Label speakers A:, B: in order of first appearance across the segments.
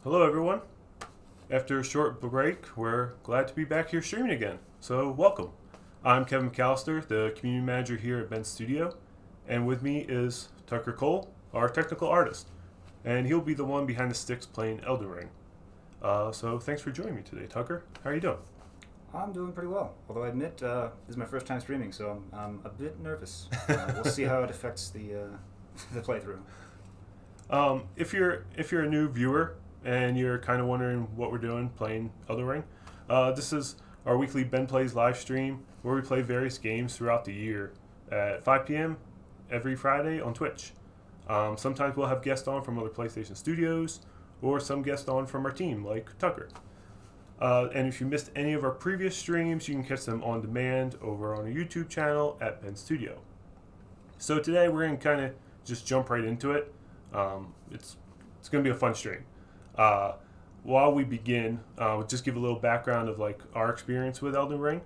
A: Hello everyone. After a short break, we're glad to be back here streaming again. So welcome. I'm Kevin McAllister, the community manager here at Ben's Studio, and with me is Tucker Cole, our technical artist, and he'll be the one behind the sticks playing Elden Ring. So thanks for joining me today, Tucker. How are you doing?
B: I'm doing pretty well, although I admit this is my first time streaming, so I'm a bit nervous. We'll see how it affects the playthrough.
A: If you're a new viewer and you're kind of wondering what we're doing playing Elden Ring, this is our weekly Ben Plays live stream where we play various games throughout the year at 5 p.m. every Friday on Twitch. Sometimes we'll have guests on from other PlayStation studios or some guests on from our team like Tucker. And if you missed any of our previous streams, you can catch them on demand over on our YouTube channel at Ben Studio. So today we're going to kind of just jump right into it. It's going to be a fun stream. While we begin, we'll just give a little background of like our experience with Elden Ring.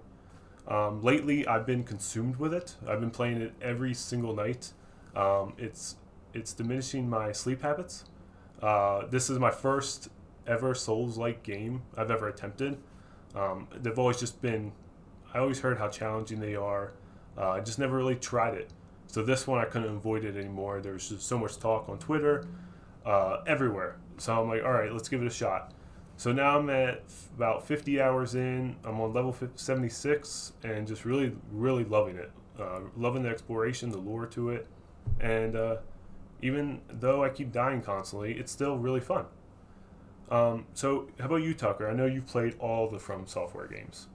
A: Lately, I've been consumed with it. I've been playing it every single night. It's diminishing my sleep habits. This is my first ever Souls-like game I've ever attempted. They've always just been, I always heard how challenging they are. I just never really tried it. So this one I couldn't avoid it anymore. There's just so much talk on Twitter, everywhere. So I'm like, all right, let's give it a shot. So now I'm at about 50 hours in. I'm on level 76 and just really, really loving it. Loving the exploration, the lore to it. And even though I keep dying constantly, it's still really fun. So how about you, Tucker? I know you've played all the From Software games.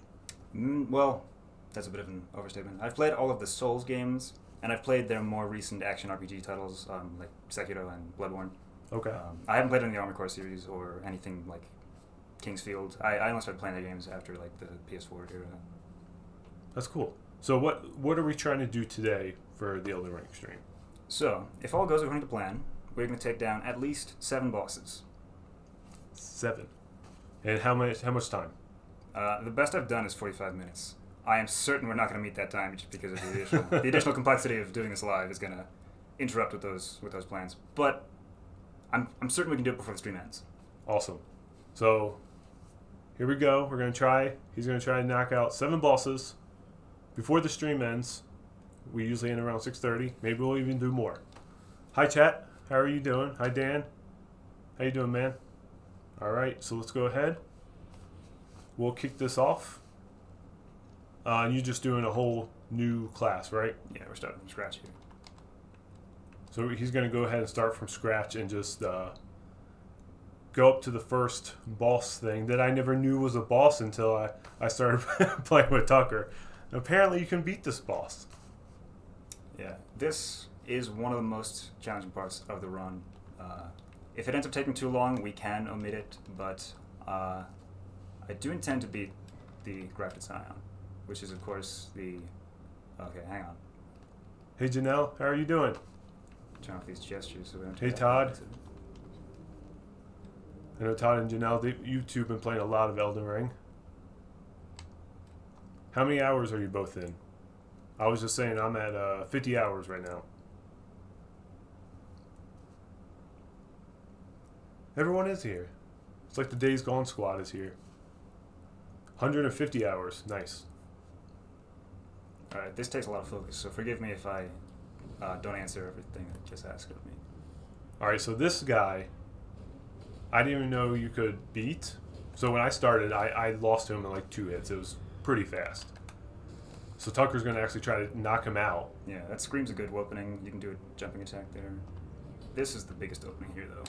B: Well, that's a bit of an overstatement. I've played all of the Souls games, and I've played their more recent action RPG titles, like Sekiro and Bloodborne.
A: Okay.
B: I haven't played any of the Armored Core series or anything like Kingsfield. I only started playing the games after like the PS4 era.
A: That's cool. So what are we trying to do today for the Elden Ring stream?
B: So, if all goes according to plan, we're going to take down at least 7 bosses.
A: 7. And how much time?
B: The best I've done is 45 minutes. I am certain we're not going to meet that time just because of the additional complexity of doing this live is going to interrupt with those plans. But I'm certain we can do it before the stream ends.
A: Awesome. So here we go. We're going to try. He's going to try to knock out 7 bosses before the stream ends. We usually end around 6:30. Maybe we'll even do more. Hi, chat. How are you doing? Hi, Dan. How you doing, man? All right. So let's go ahead. We'll kick this off. And you're just doing a whole new class, right?
B: Yeah, we're starting from scratch here.
A: So he's going to go ahead and start from scratch and just go up to the first boss thing that I never knew was a boss until I started playing with Tucker. Apparently you can beat this boss.
B: Yeah, this is one of the most challenging parts of the run. If it ends up taking too long, we can omit it, but I do intend to beat the Grafted Scion, which is, of course, the... Okay, hang on.
A: Hey, Janelle, how are you doing?
B: Turn off these gestures so we don't...
A: Hey, Todd. I know Todd and Janelle, you two have been playing a lot of Elden Ring. How many hours are you both in? I was just saying I'm at 50 hours right now. Everyone is here. It's like the Days Gone squad is here. 150 hours. Nice.
B: Alright, this takes a lot of focus, so forgive me if I don't answer everything that just asked of me.
A: Alright, so this guy, I didn't even know you could beat. So when I started, I lost to him in like 2 hits. It was pretty fast. So Tucker's going to actually try to knock him out.
B: Yeah, that screams a good opening. You can do a jumping attack there. This is the biggest opening here, though.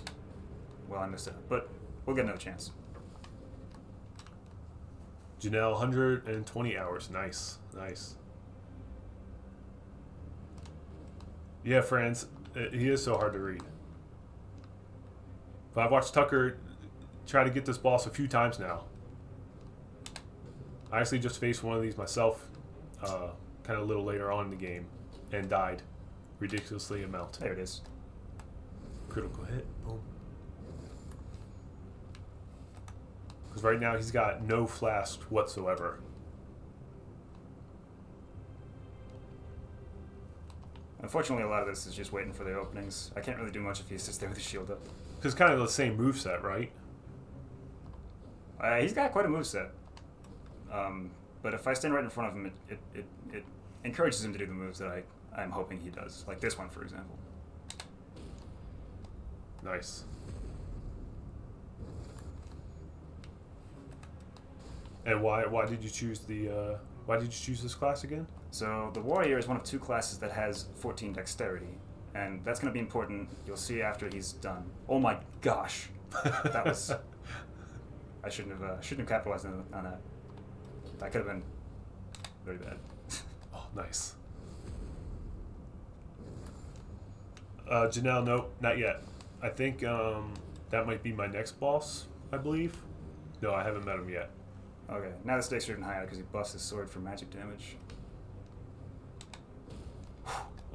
B: Well, I missed it, but we'll get another chance.
A: Janelle, 120 hours. Nice. Nice. Yeah, friends, he is so hard to read. But I've watched Tucker try to get this boss a few times now. I actually just faced one of these myself, kind of a little later on in the game, and died ridiculously amount.
B: There it is.
A: Critical hit. Boom. Because right now he's got no flask whatsoever.
B: Unfortunately, a lot of this is just waiting for the openings. I can't really do much if he sits there with his shield up.
A: Because kind of the same moveset, right?
B: He's got quite a moveset. But if I stand right in front of him, it encourages him to do the moves that I'm hoping he does. Like this one, for example.
A: Nice. And why did you choose this class again?
B: So the warrior is one of 2 classes that has 14 dexterity, and that's going to be important. You'll see after he's done. Oh my gosh, that was. I shouldn't have capitalized on that. That could have been very bad.
A: Oh, nice. Janelle, nope, not yet. I think that might be my next boss, I believe. No, I haven't met him yet.
B: Okay, now the stakes are even higher because he buffs his sword for magic damage.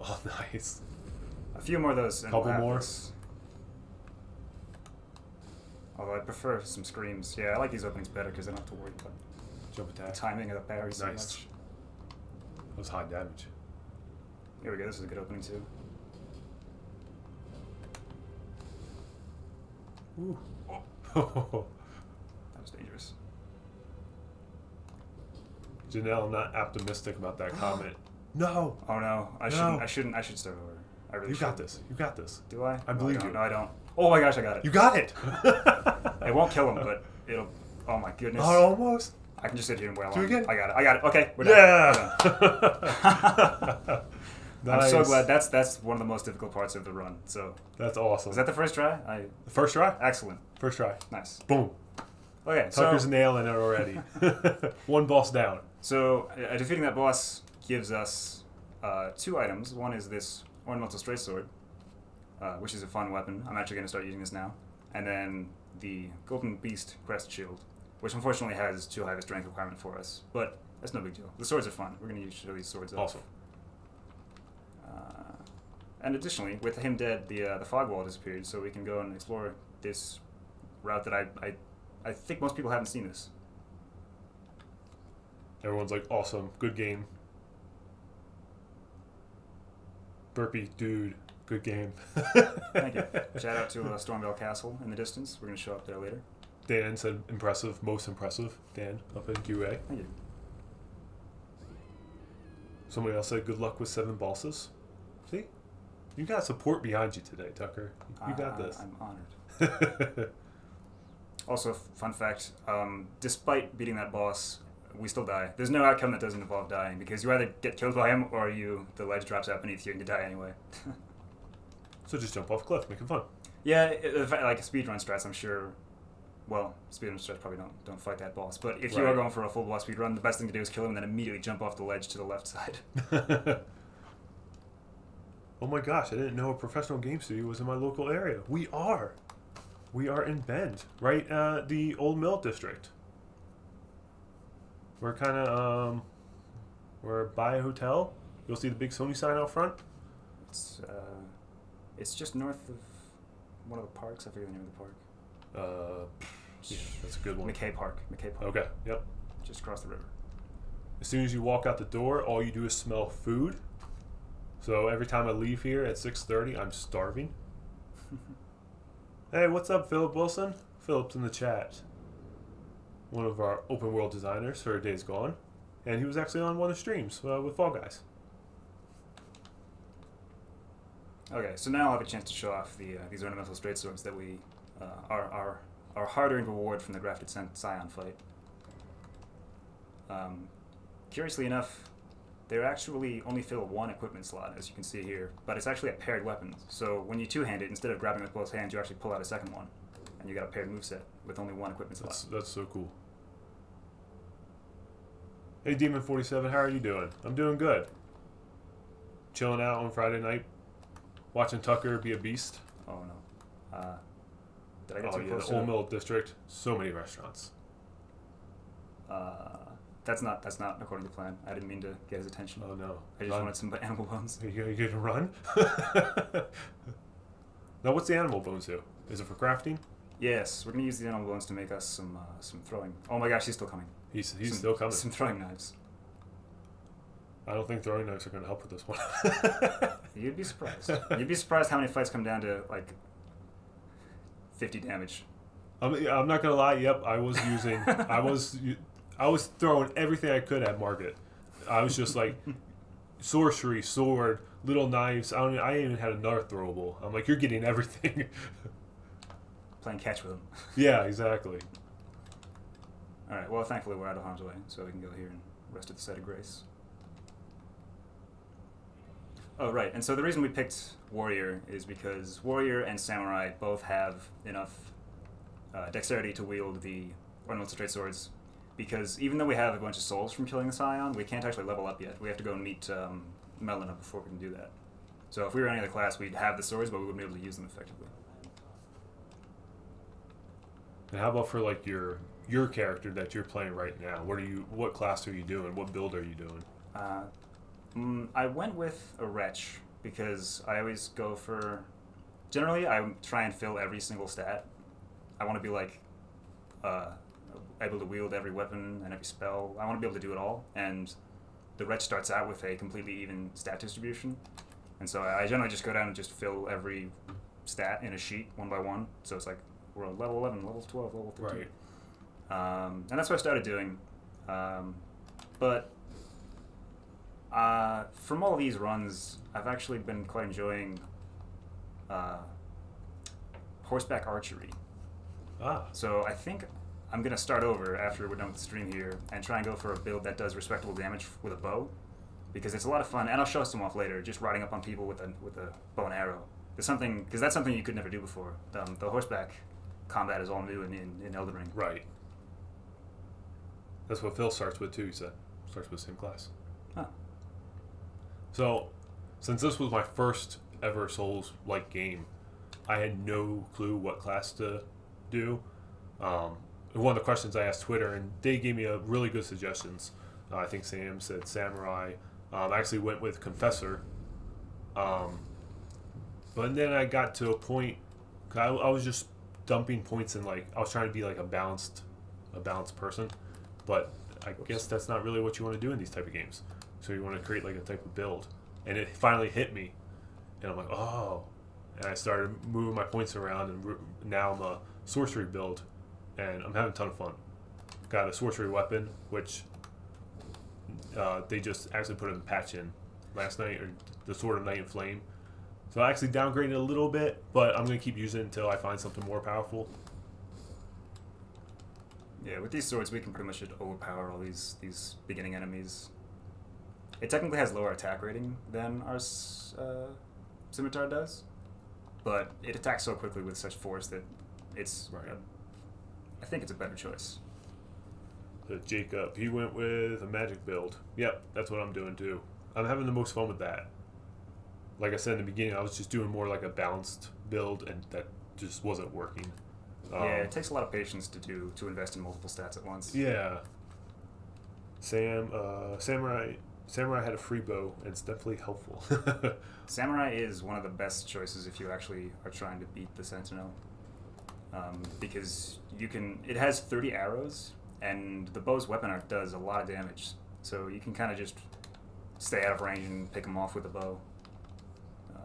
A: Oh, nice.
B: A few more of those. And
A: Couple more.
B: Although I prefer some screams. Yeah, I like these openings better because I don't have to worry about
A: Jump attack.
B: the timing of the parry so
A: Nice.
B: much.
A: That was high damage.
B: Here we go. This is a good opening too.
A: Ooh.
B: Oh. That was dangerous.
A: Janelle, I'm not optimistic about that comment. No.
B: Oh no! I shouldn't. I should start over. I really
A: You
B: should.
A: got this. You got this.
B: Do I?
A: I believe you.
B: No, I don't. Oh my gosh, I got it.
A: You got it.
B: It won't kill him, but it'll. Oh my goodness.
A: Oh, almost.
B: I can just sit here and wail
A: Do
B: on
A: it again.
B: I got it. I got it. Okay, we're done.
A: Yeah.
B: We're done.
A: Nice.
B: I'm so glad. That's one of the most difficult parts of the run. So.
A: That's awesome.
B: Was that the first try?
A: First try?
B: Excellent.
A: First try.
B: Nice.
A: Boom.
B: Okay,
A: Tucker's
B: so
A: nailing it already. One boss down.
B: defeating that boss gives us 2 items. One is this Ornamental straight sword, which is a fun weapon. I'm actually going to start using this now. And then the Golden Beast crest shield, which unfortunately has too high of a strength requirement for us. But that's no big deal. The swords are fun. We're going to show these swords off.
A: Awesome.
B: And additionally, with him dead, the fog wall disappeared, so we can go and explore this route that I think most people haven't seen this.
A: Everyone's like, awesome. Good game. Burpee, dude. Good game.
B: Thank you. Shout out to Stormvale Castle in the distance. We're going to show up there later.
A: Dan said impressive. Most impressive. Dan up in QA.
B: Thank you.
A: Somebody else said good luck with 7 bosses. See? You got support behind you today, Tucker. You got this.
B: I'm honored. Also, fun fact, despite beating that boss, we still die. There's no outcome that doesn't involve dying, because you either get killed by him or the ledge drops out beneath you and you die anyway.
A: So just jump off a cliff, make it fun.
B: Yeah, like speedrun strats, I'm sure. Well, speedrun strats probably don't fight that boss. But if you are going for a full boss speedrun, the best thing to do is kill him and then immediately jump off the ledge to the left side.
A: Oh my gosh, I didn't know a professional game studio was in my local area. We are. We are in Bend, right at the Old Mill District. We're kind of, we're by a hotel. You'll see the big Sony sign out front.
B: It's just north of one of the parks. I forget the name of the park.
A: Yeah, that's a good one.
B: McKay Park.
A: Okay, yep.
B: Just across the river.
A: As soon as you walk out the door, all you do is smell food. So every time I leave here at 6:30, I'm starving. Hey, what's up, Philip Wilson? Philip's in the chat. One of our open world designers for Days Gone. And he was actually on one of the streams with Fall Guys.
B: Okay, so now I'll have a chance to show off these ornamental straight swords that we our hard-earned reward from the grafted Scion fight. Curiously enough, they actually only fill one equipment slot, as you can see here, but it's actually a paired weapon. So when you two-hand it, instead of grabbing with both hands, you actually pull out a second one, and you got a paired moveset with only one equipment slot.
A: That's so cool. Hey, Demon47, how are you doing? I'm doing good. Chilling out on Friday night, watching Tucker be a beast.
B: Oh no. Did I get too close?
A: The Old Mill District, so many restaurants.
B: That's not according to plan. I didn't mean to get his attention.
A: Oh no.
B: I just wanted some animal bones.
A: Are you gonna run? Now, what's the animal bones do? Is it for crafting?
B: Yes, we're gonna use the animal bones to make us some throwing. Oh my gosh, he's still coming.
A: He's still coming.
B: Some throwing knives.
A: I don't think throwing knives are gonna help with this one.
B: You'd be surprised. You'd be surprised how many fights come down to like 50 damage.
A: I'm not gonna lie. Yep, I was using. I was throwing everything I could at Market. I was just like sorcery, sword, little knives. I even had another throwable. I'm like, you're getting everything.
B: Playing catch with him.
A: Yeah, exactly.
B: All right. Well, thankfully we're out of harm's way, so we can go here and rest at the site of grace. Oh, right. And so the reason we picked Warrior is because Warrior and Samurai both have enough dexterity to wield the ornamental straight swords. Because even though we have a bunch of souls from killing the Scion, we can't actually level up yet. We have to go and meet Melina before we can do that. So if we were any other class, we'd have the swords, but we wouldn't be able to use them effectively.
A: And how about for like your character that you're playing right now? What class are you doing? What build are you doing?
B: I went with a wretch because I always go for. Generally, I try and fill every single stat. I want to be like able to wield every weapon and every spell. I want to be able to do it all. And the wretch starts out with a completely even stat distribution. And so I generally just go down and just fill every stat in a sheet one by one. So it's like we're on level 11, level 12, level 13.
A: Right.
B: And that's what I started doing. But from all these runs, I've actually been quite enjoying horseback archery. So I think I'm going to start over after we're done with the stream here and try and go for a build that does respectable damage with a bow, because it's a lot of fun, and I'll show some off later, just riding up on people with a bow and arrow. Because that's something you could never do before. The horseback combat is all new in Elden Ring.
A: Right. That's what Phil starts with too, he said. Starts with the same class.
B: Huh.
A: So, since this was my first ever Souls-like game, I had no clue what class to do. One of the questions I asked Twitter, and they gave me a really good suggestions. I think Sam said Samurai. I actually went with Confessor. But then I got to a point, I was just dumping points in, like, I was trying to be like a balanced person. But I guess that's not really what you want to do in these type of games. So you want to create like a type of build. And it finally hit me. And I'm like, oh. And I started moving my points around, and now I'm a sorcery build. And I'm having a ton of fun. Got a sorcery weapon, which they just actually put a patch in last night, or the Sword of Night and Flame. So I actually downgraded a little bit, but I'm going to keep using it until I find something more powerful.
B: Yeah, with these swords, we can pretty much just overpower all these beginning enemies. It technically has lower attack rating than our scimitar does, but it attacks so quickly with such force that it's...
A: Right.
B: I think it's a better choice.
A: Jacob, he went with a magic build. Yep, that's what I'm doing too. I'm having the most fun with that. like I said in the beginning, I was just doing more like a balanced build, and that just wasn't working.
B: Yeah, it takes a lot of patience to invest in multiple stats at once.
A: Yeah. Samurai had a free bow, and it's definitely helpful.
B: Samurai is one of the best choices if you actually are trying to beat the Sentinel. Because it has 30 arrows, and the bow's weapon art does a lot of damage. So you can kind of just stay out of range and pick them off with a bow.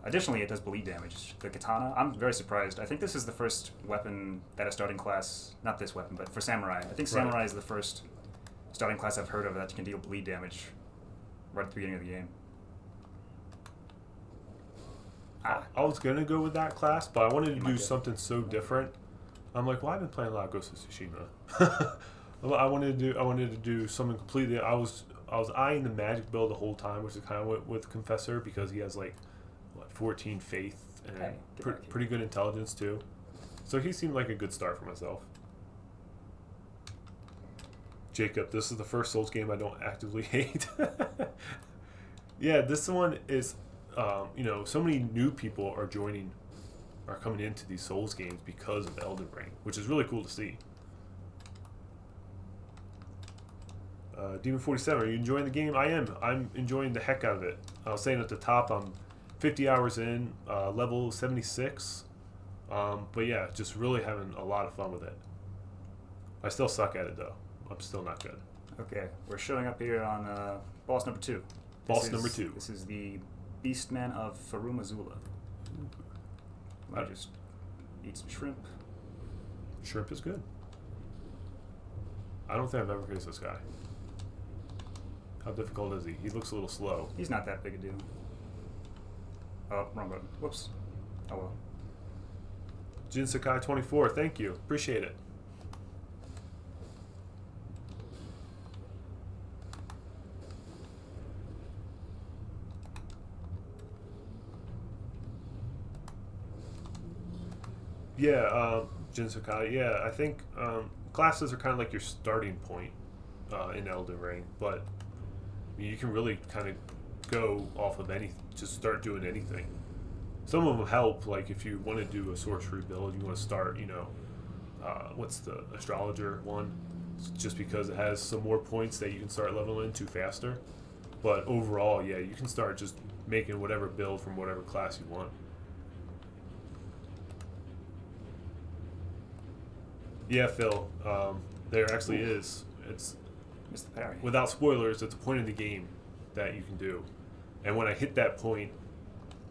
B: Additionally, it does bleed damage. The katana, I'm very surprised. I think this is the first weapon that a starting class, not this weapon, but for Samurai. I think Samurai is the first starting class I've heard of that can deal bleed damage right at the beginning of the game.
A: I was going to go with that class, but I wanted to do something so different. I'm like, well, I've been playing a lot of Ghost of Tsushima. I wanted to do something completely. I was eyeing the magic build the whole time, which is kind of went with Confessor, because he has like 14 faith and pretty good intelligence too. So he seemed like a good start for myself. Jacob, this is the first Souls game I don't actively hate. Yeah, this one is, so many new people are coming into these Souls games because of Elden Ring, which is really cool to see. Demon 47, are you enjoying the game? I am. I'm enjoying the heck out of it. I was saying at the top, I'm 50 hours in, level 76. But yeah, just really having a lot of fun with it. I still suck at it though. I'm still not good.
B: Okay, we're showing up here on boss number 2.
A: Number 2.
B: This is the Beastman of Furumazula. I just eat some shrimp.
A: Shrimp is good. I don't think I've ever faced this guy. How difficult is he? He looks a little slow.
B: He's not that big a deal. Oh, wrong button. Whoops. Oh well.
A: Jin Sakai 24, thank you. Appreciate it. Yeah, Jin Sakai. Yeah, I think classes are kind of like your starting point in Elden Ring, but you can really kind of go off of anything, just start doing anything. Some of them help, like if you want to do a sorcery build, you want to start, what's the astrologer one? Just because it has some more points that you can start leveling into faster. But overall, yeah, you can start just making whatever build from whatever class you want. Yeah, Phil, there actually is. It's
B: Mr. Parry.
A: Without spoilers, it's a point in the game that you can do. And when I hit that point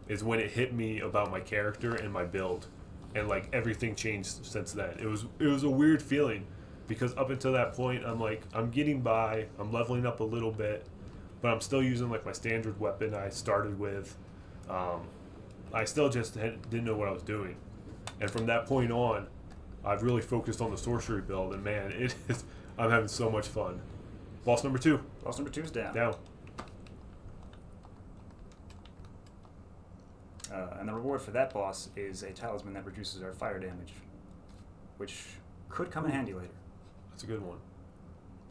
A: is when it hit me about my character and my build. And like everything changed since then. It was a weird feeling because up until that point I'm like, I'm getting by, I'm leveling up a little bit, but I'm still using like my standard weapon I started with. I still just didn't know what I was doing. And from that point on, I've really focused on the sorcery build, and man, I'm having so much fun. Boss number 2.
B: Boss number 2 is down.
A: Down.
B: And the reward for that boss is a talisman that reduces our fire damage, which could come in handy later.
A: That's a good one.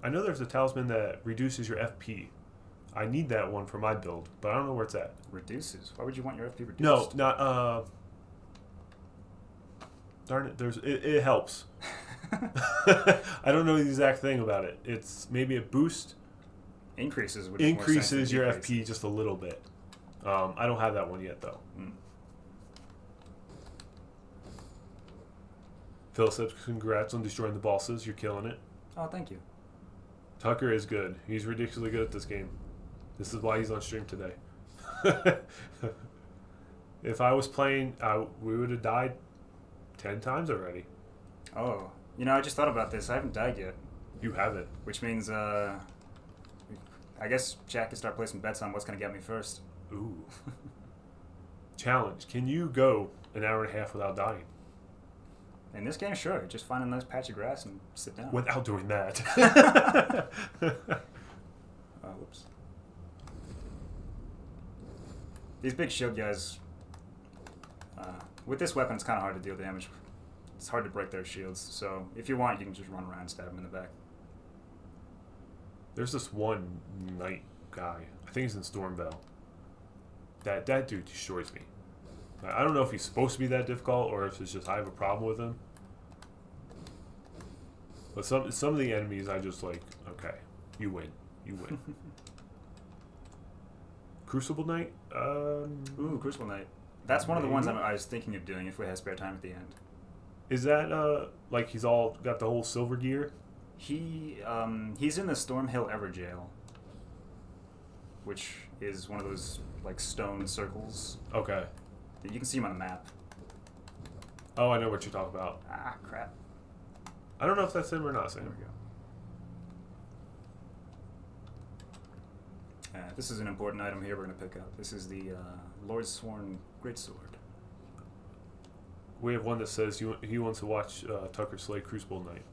A: I know there's a talisman that reduces your FP. I need that one for my build, but I don't know where it's at.
B: Reduces? Why would you want your FP reduced?
A: No, not. Darn it! It helps. I don't know the exact thing about it. It's maybe a boost.
B: Increases
A: your FP just a little bit. I don't have that one yet though. Phil says, "Congrats on destroying the bosses. You're killing it."
B: Oh, thank you.
A: Tucker is good. He's ridiculously good at this game. This is why he's on stream today. If I was playing, we would have died 10 times already.
B: Oh, I just thought about this. I haven't died yet.
A: You haven't.
B: Which means, I guess Jack can start placing bets on what's going to get me first.
A: Ooh. Challenge. Can you go an hour and a half without dying?
B: In this game, sure. Just find a nice patch of grass and sit down.
A: Without doing that.
B: Whoops. These big shield guys, with this weapon, it's kind of hard to deal damage. It's hard to break their shields, so if you want, you can just run around and stab them in the back.
A: There's this one knight guy. I think he's in Stormvale. That dude destroys me. I don't know if he's supposed to be that difficult or if it's just I have a problem with him. But some of the enemies I just like, okay, you win. Crucible Knight?
B: Ooh, Crucible Knight. That's one of the ones I was thinking of doing if we had spare time at the end.
A: Is that, like he's all got the whole silver gear?
B: He's in the Stormhill Everjail, which is one of those, like, stone circles.
A: Okay.
B: You can see him on the map.
A: Oh, I know what you're talking about.
B: Ah, crap.
A: I don't know if that's him or not
B: There
A: him.
B: we go. This is an important item here we're going to pick up. This is the Lord's Sworn Greatsword.
A: We have one that says he wants to watch Tucker slay Crucible Knight.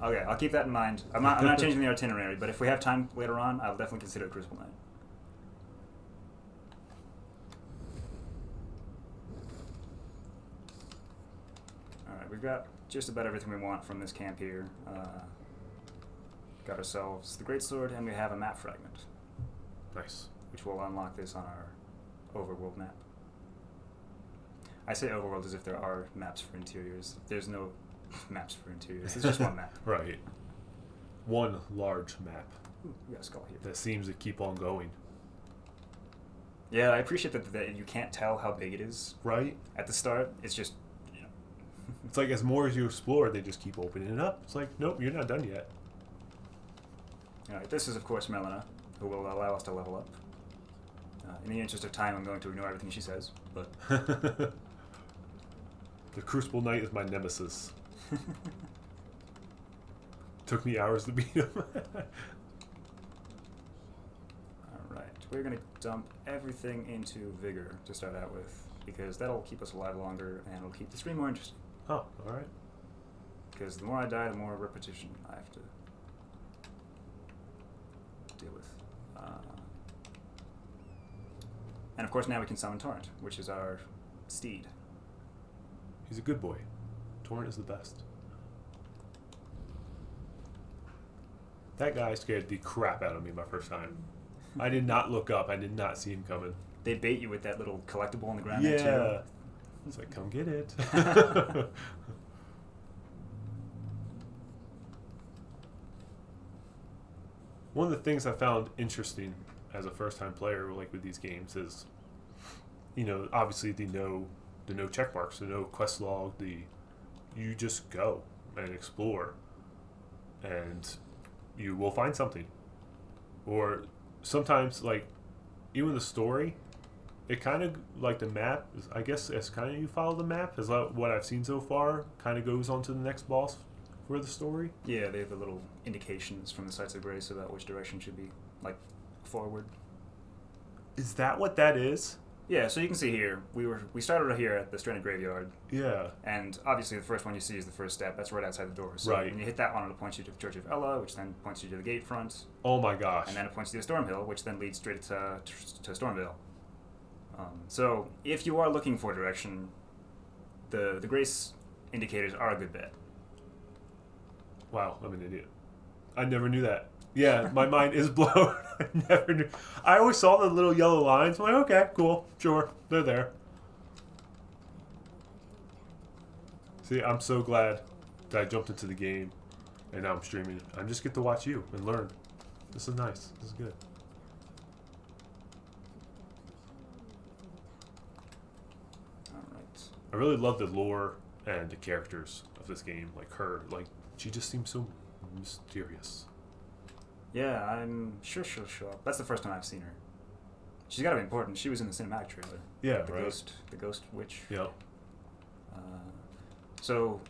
B: Okay, I'll keep that in mind. I'm not changing the itinerary, but if we have time later on, I'll definitely consider Crucible Knight. Alright, we've got just about everything we want from this camp here. Got ourselves the Greatsword, and we have a map fragment.
A: Nice.
B: Which will unlock this on our overworld map. I say overworld as if there are maps for interiors. There's no maps for interiors. It's just one map.
A: Right. One large map.
B: Ooh, we got a skull here.
A: That seems to keep on going.
B: Yeah, I appreciate that you can't tell how big it is.
A: Right?
B: At the start, it's just,
A: It's like as more as you explore, they just keep opening it up. It's like, nope, you're not done yet.
B: Alright, this is of course Melina, who will allow us to level up. In the interest of time, I'm going to ignore everything she says, but...
A: The Crucible Knight is my nemesis. Took me hours to beat him.
B: Alright, we're going to dump everything into Vigor to start out with, because that'll keep us alive longer, and it'll keep the stream more interesting.
A: Oh, alright.
B: Because the more I die, the more repetition I have to deal with. And of course now we can summon Torrent, which is our steed.
A: He's a good boy. Torrent is the best. That guy scared the crap out of me my first time. I did not look up. I did not see him coming.
B: They bait you with that little collectible on the ground
A: Yeah.
B: there too.
A: It's like, come get it. One of the things I found interesting as a first-time player, like with these games, is, you know, obviously the no check marks, the no quest log, you just go and explore, and you will find something. Or sometimes, like, even the story, it kind of, like the map, I guess as kind of you follow the map, is what I've seen so far, kind of goes on to the next boss for the story.
B: Yeah, they have the little indications from the Sites of Grace about which direction should be, like, forward.
A: Is that what that is?
B: Yeah, so you can see here, we started here at the Stranded Graveyard,
A: Yeah.
B: and obviously the first one you see is the first step. That's right outside the door. So
A: Right.
B: when you hit that one, it'll point you to the Church of Ella, which then points you to the gate front,
A: Oh my gosh.
B: and then it points you to Stormhill, which then leads straight to Stormvale. So if you are looking for direction, the Grace indicators are a good bet.
A: Wow, I'm an idiot. I never knew that. Yeah, my mind is blown. I never knew. I always saw the little yellow lines. I'm like, okay, cool, sure, they're there. See, I'm so glad that I jumped into the game, and now I'm streaming. I just get to watch you and learn. This is nice. This is good.
B: Alright.
A: I really love the lore and the characters of this game. Like her, like she just seems so mysterious.
B: Yeah, I'm sure she'll show up. That's the first time I've seen her. She's got to be important. She was in the cinematic trailer.
A: Yeah,
B: the
A: right.
B: the ghost witch.
A: Yeah.
B: So,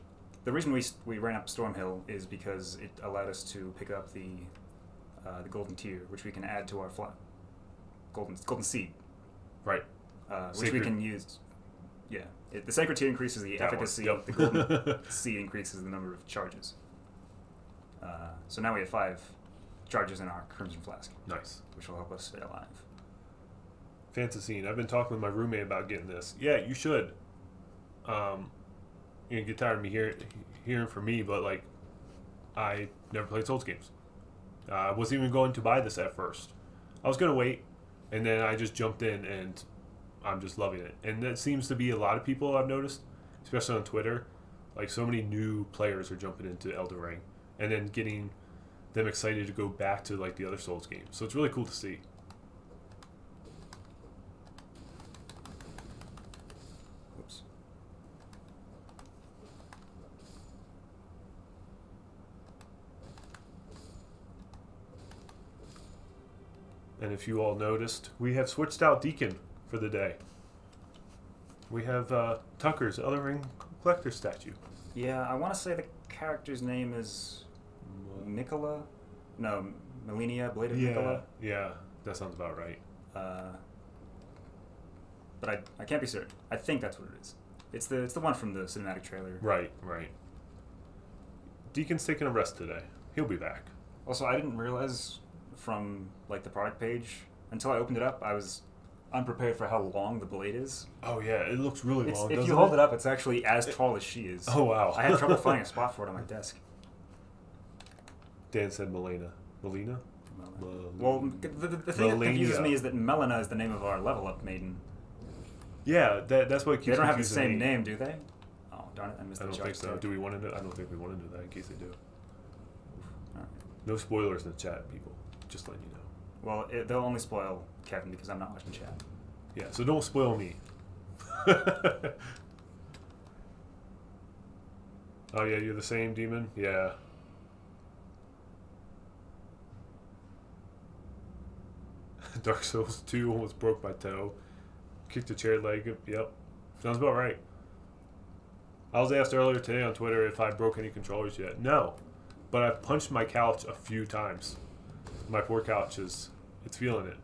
B: the reason we ran up Stormhill is because it allowed us to pick up the golden tier, which we can add to our golden seed.
A: Right.
B: Which we can use. Yeah, the sacred tier increases the efficacy.
A: Yep.
B: The golden seed increases the number of charges. So now we have 5 charges in our Crimson Flask.
A: Nice.
B: Which will help us stay alive.
A: Fantasy. I've been talking with my roommate about getting this. Yeah, you should. You get tired of me hearing from me, but like, I never played Souls games. I wasn't even going to buy this at first. I was gonna wait, And then I just jumped in, and I'm just loving it. And that seems to be a lot of people I've noticed, especially on Twitter. Like, so many new players are jumping into Elden Ring, and then getting them excited to go back to, like, the other Souls games. So it's really cool to see.
B: Oops.
A: And if you all noticed, we have switched out Deacon for the day. We have Tucker's Elden Ring collector statue.
B: Yeah, I want to say the character's name is Mikola? No, Melania, Blade of Mikola.
A: Yeah, that sounds about right.
B: But I can't be certain. I think that's what it is. It's the one from the cinematic trailer.
A: Right. Deacon's taking a rest today. He'll be back.
B: Also, I didn't realize from like the product page until I opened it up, I was unprepared for how long the blade is.
A: Oh yeah, it looks really long.
B: If you hold it up, it's actually as tall as she is.
A: Oh wow!
B: I had trouble finding a spot for it on my desk.
A: Dan said Melina.
B: Well, the thing that confuses me is that Melina is the name of our level up maiden.
A: Yeah, that's what keeps.
B: They don't have the same name, do they? Oh darn it! I missed the
A: I don't think so. Do we want to know? I don't think we want to know that in case they do.
B: Right.
A: No spoilers in the chat, people. Just letting you know.
B: Well, they'll only spoil Kevin because I'm not watching chat.
A: Yeah, so don't spoil me. Oh yeah, you're the same demon? Yeah. Dark Souls 2 almost broke my toe. Kicked a chair leg. Yep. Sounds about right. I was asked earlier today on Twitter if I broke any controllers yet. No. But I've punched my couch a few times. My poor couch it's feeling it.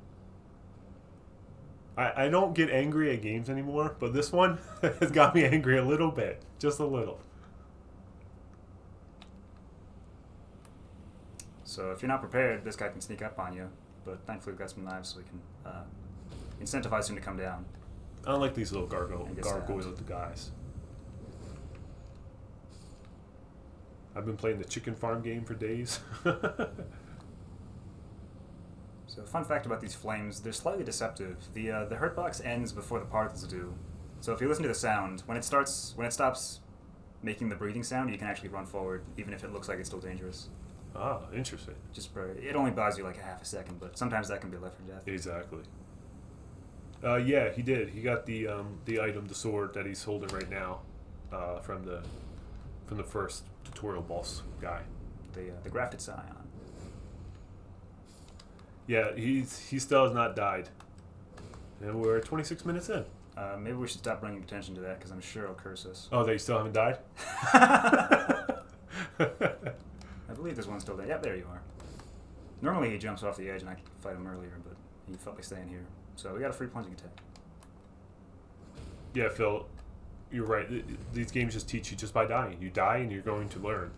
A: I don't get angry at games anymore, but this one has got me angry a little bit. Just a little.
B: So if you're not prepared, this guy can sneak up on you. But thankfully we've got some knives so we can incentivize him to come down.
A: I don't like these little gargoyle guys. I've been playing the chicken farm game for days.
B: So fun fact about these flames, they're slightly deceptive. The hurt box ends before the particles do. So if you listen to the sound, when it stops making the breathing sound, you can actually run forward, even if it looks like it's still dangerous.
A: Ah, interesting.
B: It only buys you like a half a second, but sometimes that can be left for death.
A: Exactly. Yeah, he did. He got the item, the sword that he's holding right now, from the first tutorial boss guy.
B: The grafted scion.
A: Yeah, he still has not died, and we're 26 minutes in.
B: Maybe we should stop bringing attention to that because I'm sure it'll curse us.
A: Oh, they still haven't died?
B: I believe there's one still there. Yep, there you are. Normally he jumps off the edge and I can fight him earlier, but he felt like staying here. So we got a free plunging attack.
A: Yeah, Phil, you're right. These games just teach you just by dying. You die and you're going to learn.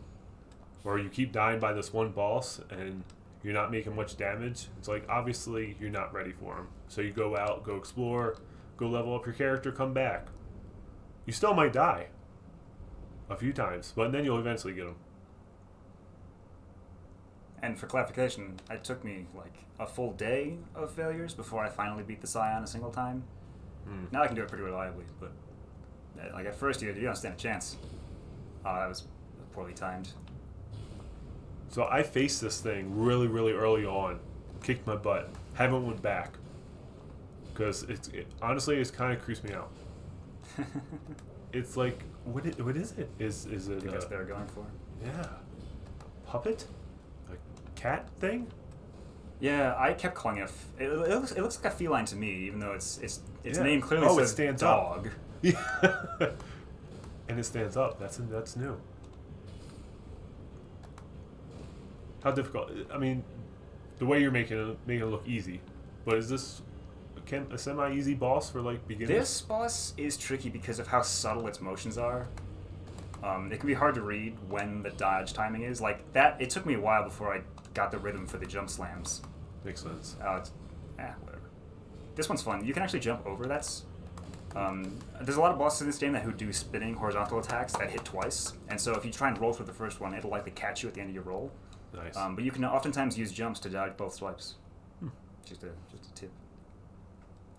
A: Or you keep dying by this one boss and you're not making much damage. It's like, obviously, you're not ready for him. So you go out, go explore, go level up your character, come back. You still might die a few times, but then you'll eventually get him.
B: And for clarification, it took me like a full day of failures before I finally beat the Scion a single time. Now I can do it pretty reliably, but like at first you don't stand a chance. That was poorly timed.
A: So I faced this thing really, really early on, kicked my butt, haven't went back, because honestly it's kind of creeps me out. It's like, what is it? Is it?
B: I think that's what they're going for.
A: Yeah, puppet, a cat thing.
B: Yeah, I kept calling it. It looks like a feline to me, even though its
A: Yeah.
B: name clearly says
A: it stands
B: dog.
A: Up. Yeah, and it stands up. That's new. How difficult? I mean, the way you're making it look easy, but is this a semi-easy boss for like beginners?
B: This boss is tricky because of how subtle its motions are. It can be hard to read when the dodge timing is. Like that, it took me a while before I got the rhythm for the jump slams.
A: Makes sense.
B: Whatever. This one's fun. You can actually jump over. There's a lot of bosses in this game who do spinning horizontal attacks that hit twice, and so if you try and roll for the first one, it'll likely catch you at the end of your roll.
A: Nice.
B: But you can oftentimes use jumps to dodge both swipes. Just a tip.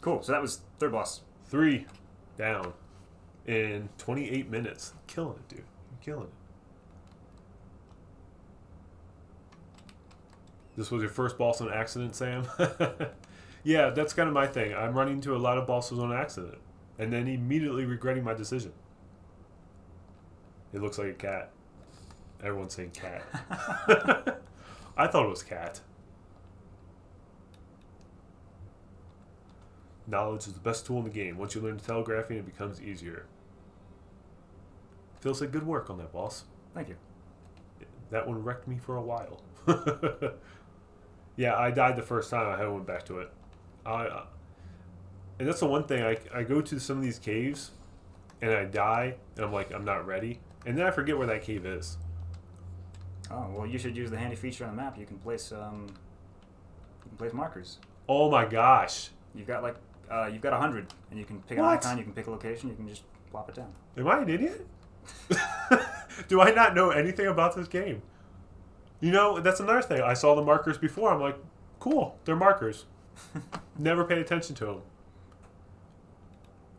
B: Cool. So that was third boss.
A: 3 down in 28 minutes. Killing it, dude. You're killing it. This was your first boss on accident, Sam? Yeah, that's kind of my thing. I'm running into a lot of bosses on accident and then immediately regretting my decision. It looks like a cat. Everyone's saying cat. I thought it was cat. Knowledge is the best tool in the game. Once you learn telegraphing, it becomes easier. Phil said good work on that, boss.
B: Thank you.
A: That one wrecked me for a while. Yeah, I died the first time. I haven't went back to it. And that's the one thing. I go to some of these caves, and I die, and I'm like, I'm not ready. And then I forget where that cave is.
B: Oh, well, you should use the handy feature on the map. You can place markers.
A: Oh my gosh.
B: You've got 100, and you can pick an icon, you can pick a location, you can just plop it down.
A: Am I an idiot? Do I not know anything about this game? You know, that's another thing. I saw the markers before. I'm like, cool, they're markers. Never paid attention to them.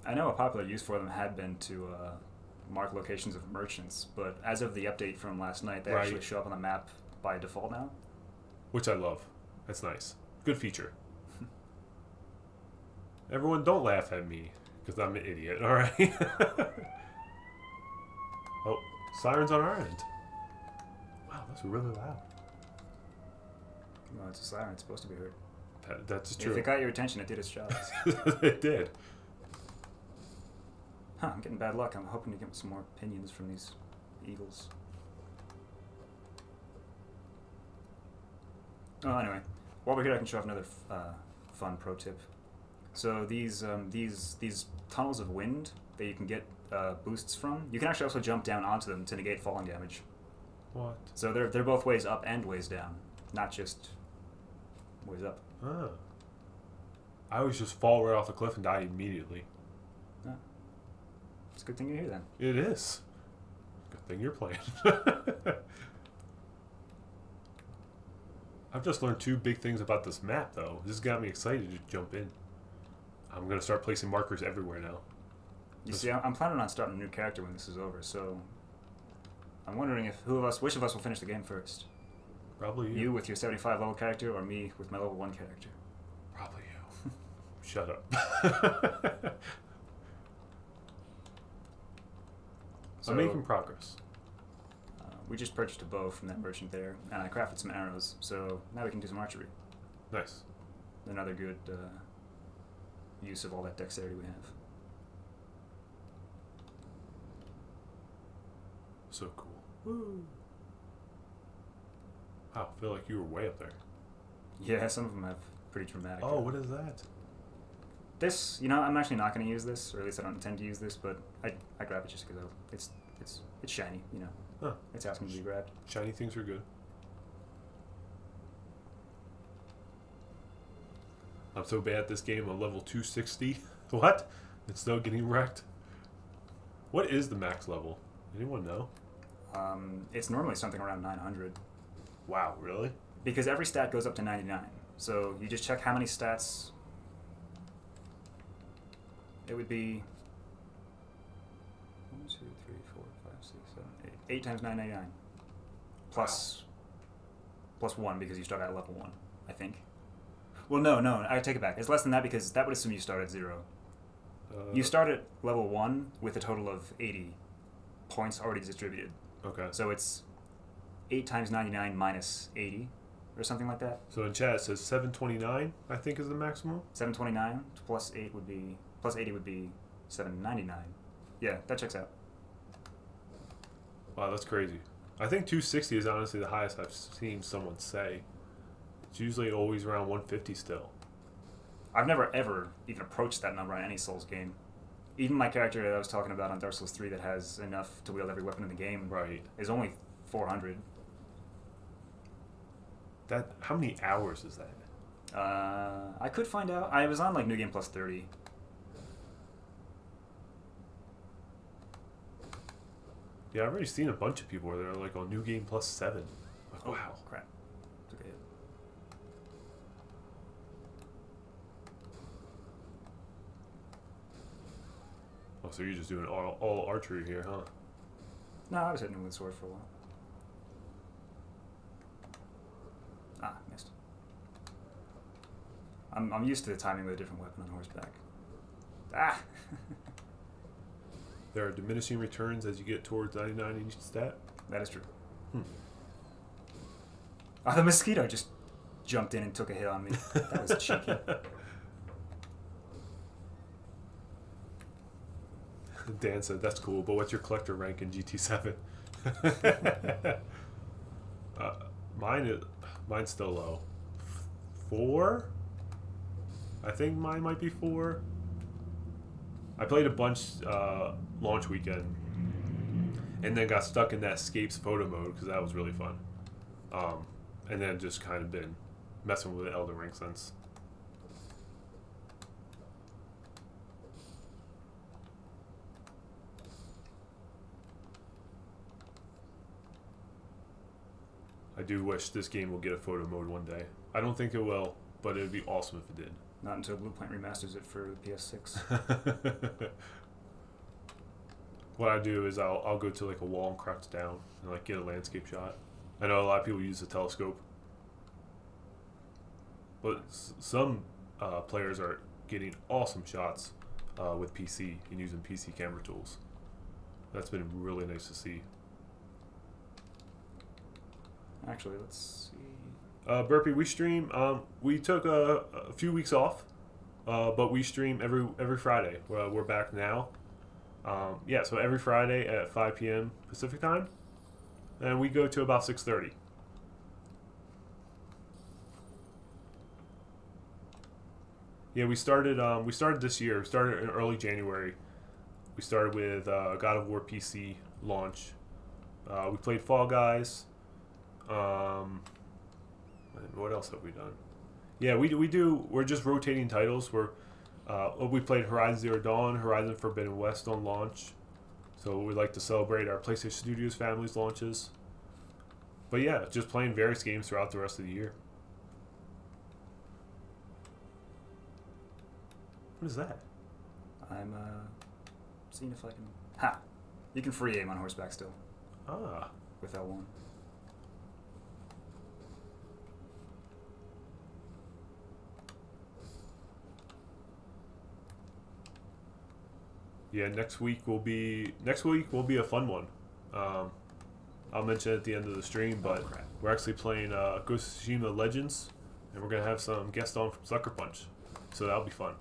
B: I know a popular use for them had been to mark locations of merchants, but as of the update from last night, they actually show up on the map by default now.
A: Which I love. That's nice. Good feature. Everyone don't laugh at me, because I'm an idiot, alright? Oh, sirens on our end. Wow, that's really loud.
B: Well, it's a siren. It's supposed to be heard.
A: That's true.
B: If it got your attention, it did its job.
A: It did.
B: Huh, I'm getting bad luck. I'm hoping to get some more opinions from these eagles. Oh, anyway. While we're here, I can show off another fun pro tip. So these tunnels of wind that you can get boosts from, you can actually also jump down onto them to negate falling damage.
A: What?
B: So they're both ways up and ways down, not just ways up.
A: Ah. I always just fall right off the cliff and die immediately.
B: Oh. It's a good thing you're here then.
A: It is. Good thing you're playing. I've just learned 2 big things about this map, though. This has got me excited to jump in. I'm going to start placing markers everywhere now.
B: You see, I'm planning on starting a new character when this is over, so I'm wondering which of us will finish the game first.
A: Probably you.
B: You with your 75 level character, or me with my level 1 character?
A: Probably you. Shut up.
B: So,
A: I'm making progress.
B: We just purchased a bow from that merchant there, and I crafted some arrows, so now we can do some archery.
A: Nice.
B: Another good use of all that dexterity we have.
A: So cool. Woo. Wow, I feel like you were way up there.
B: Yeah, some of them have pretty dramatic.
A: Oh, what is that?
B: This, I'm actually not going to use this, or at least I don't intend to use this, but I grab it just because it's shiny,
A: Huh.
B: It's asking to be grabbed.
A: Shiny things are good. I'm so bad at this game. I'm level 260. What? It's still getting wrecked. What is the max level? Anyone know?
B: It's normally something around 900.
A: Wow, really?
B: Because every stat goes up to 99. So you just check how many stats. It would be 1, 2, 3, 4, 5, 6, 7, 8. 8 times 999. Plus 1 because you start at level 1, I think. Well, no, I take it back. It's less than that because that would assume you start at 0. You start at level 1 with a total of 80 points already distributed.
A: Okay.
B: So it's 8 times 99 minus 80 or something like that.
A: So in chat it says 729, I think, is the maximum.
B: 729 plus 80 would be 799. Yeah, that checks out.
A: Wow, that's crazy. I think 260 is honestly the highest I've seen someone say. It's usually always around 150 still.
B: I've never ever even approached that number on any Souls game. Even my character that I was talking about on Dark Souls 3 that has enough to wield every weapon in the game is only 400.
A: How many hours is that?
B: I could find out. I was on New Game Plus 30.
A: Yeah, I've already seen a bunch of people where they're on New Game Plus 7. Wow.
B: Crap. Took a hit.
A: Oh, so you're just doing all archery here, huh?
B: No, I was hitting him with sword for a while. Ah, missed. I'm used to the timing with a different weapon on horseback. Ah!
A: There are diminishing returns as you get towards 99 in each stat.
B: That is true. Oh, the mosquito just jumped in and took a hit on me. That was cheeky.
A: Dan said, that's cool, but what's your collector rank in GT7? Mine's still low. 4? I think mine might be 4. I played a bunch launch weekend, and then got stuck in that Escapes photo mode because that was really fun. And then just kind of been messing with Elden Ring since. I do wish this game will get a photo mode one day. I don't think it will, but it would be awesome if it did.
B: Not until Bluepoint remasters it for the PS6.
A: What I do is I'll go to like a wall and crouch down and like get a landscape shot. I know a lot of people use the telescope, but some players are getting awesome shots with PC and using PC camera tools. That's been really nice to see.
B: Actually, let's see.
A: Burpee, we stream. We took a few weeks off, but we stream every Friday. We're back now. Yeah, so every Friday at 5 p.m. Pacific time, and we go to about 6:30. Yeah, we started this year. We started in early January. We started with God of War PC launch. We played Fall Guys. What else have we done? Yeah, we're just rotating titles. We played Horizon Zero Dawn, Horizon Forbidden West on launch. So we like to celebrate our PlayStation Studios family's launches. But yeah, just playing various games throughout the rest of the year. What is that?
B: I'm seeing if I can... Ha! You can free aim on horseback still.
A: Ah.
B: With L1.
A: Yeah, next week will be a fun one. I'll mention it at the end of the stream, but we're actually playing Ghost of Tsushima Legends, and we're gonna have some guests on from Sucker Punch, so that'll be fun.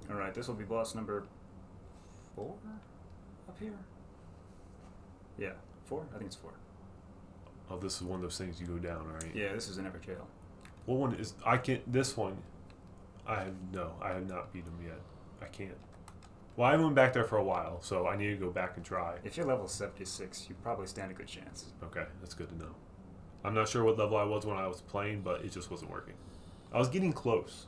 B: All right, this will be boss number 4 up here. Yeah, 4. I think it's 4.
A: Oh, this is one of those things you go down, right?
B: Yeah, this is an ever jail.
A: What one is? This one, I have not beat him yet. I can't. Well, I haven't been back there for a while, so I need to go back and try.
B: If you're level 76, you probably stand a good chance.
A: Okay, that's good to know. I'm not sure what level I was when I was playing, but it just wasn't working. I was getting close.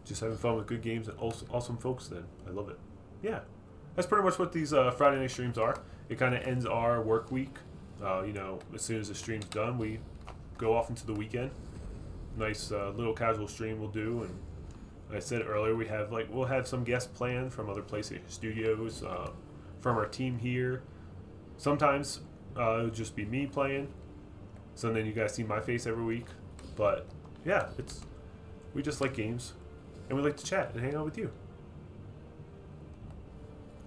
A: Just having fun with good games and awesome folks then. I love it. Yeah. That's pretty much what these Friday night streams are. It kind of ends our work week. As soon as the stream's done, we go off into the weekend. Nice little casual stream we'll do. And like I said earlier, we'll have some guests planned from other PlayStation studios, from our team here. Sometimes it'll just be me playing. So then you guys see my face every week. But yeah, we just like games. And we like to chat and hang out with you.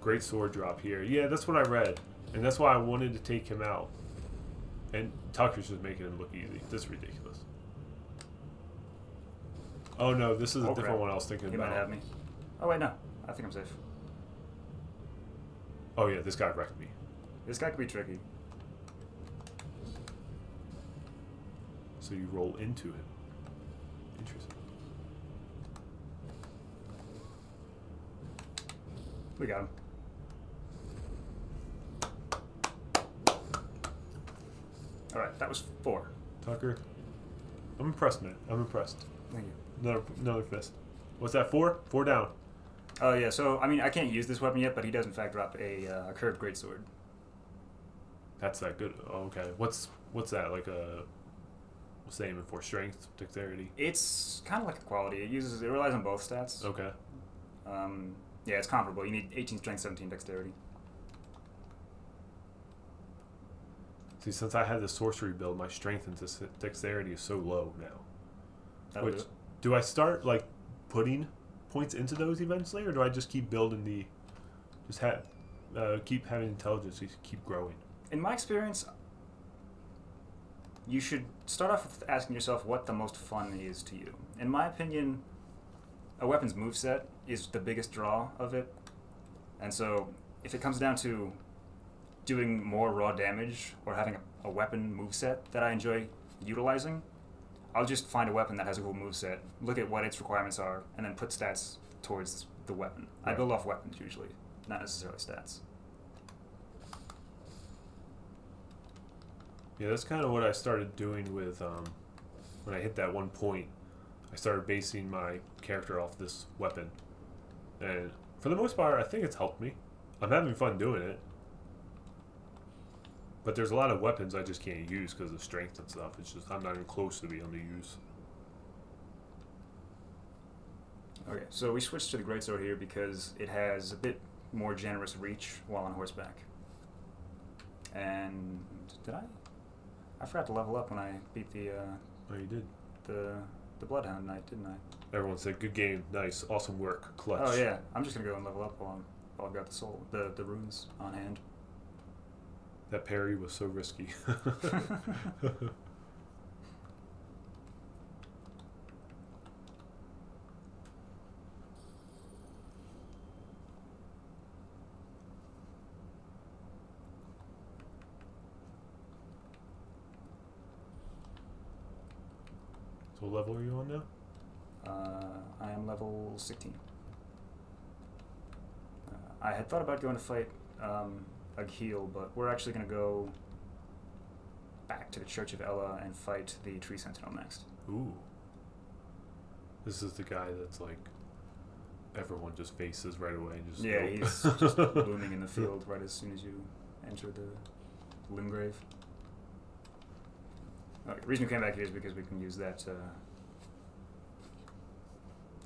A: Greatsword drop here. Yeah, that's what I read. And that's why I wanted to take him out. And Tucker's just making him look easy. This is ridiculous. Oh no, this is a different one I was thinking
B: He
A: about.
B: might have me. Oh wait, no. I think I'm safe.
A: Oh yeah, this guy wrecked me.
B: This guy could be tricky.
A: So you roll into him. Interesting.
B: We got him. Alright, that was 4.
A: Tucker, I'm impressed, man. I'm impressed.
B: Thank you.
A: Another fist. What's that, 4? 4 down.
B: Oh yeah, so I mean I can't use this weapon yet, but he does in fact drop a curved greatsword.
A: That's that good. Oh, okay. What's that like a? What's the aiming for? Strength, dexterity.
B: It's kind of like a quality. It relies on both stats.
A: Okay.
B: Yeah, it's comparable. You need 18 strength, 17 dexterity.
A: See, since I had the sorcery build, my strength and dexterity is so low now.
B: That'll do it.
A: Do I start like putting points into those eventually, or do I just keep building keep having intelligence to keep growing?
B: In my experience, you should start off with asking yourself what the most fun is to you. In my opinion, a weapon's moveset is the biggest draw of it. And so if it comes down to doing more raw damage or having a weapon moveset that I enjoy utilizing, I'll just find a weapon that has a cool moveset, look at what its requirements are, and then put stats towards the weapon.
A: Right.
B: I build off weapons usually, not necessarily stats.
A: Yeah, that's kind of what I started doing with when I hit that one point. I started basing my character off this weapon, and for the most part, I think it's helped me. I'm having fun doing it, but there's a lot of weapons I just can't use because of strength and stuff. It's just I'm not even close to being able to use.
B: Okay, so we switched to the greatsword here because it has a bit more generous reach while on horseback. And I forgot to level up when I beat the
A: Oh, you did.
B: the Bloodhound Knight, didn't I?
A: Everyone said, "Good game, nice, awesome work, clutch."
B: Oh yeah, I'm just gonna go and level up while I've got the runes on hand.
A: That parry was so risky. So what level are you on now?
B: I am level 16. I had thought about going to fight a heal, but we're actually going to go back to the Church of Ella and fight the Tree Sentinel next.
A: Ooh. This is the guy that's like everyone just faces right away. Just
B: Yeah,
A: nope.
B: he's just looming in the field right as soon as you enter the Limgrave. Okay, the reason we came back here is because we can use that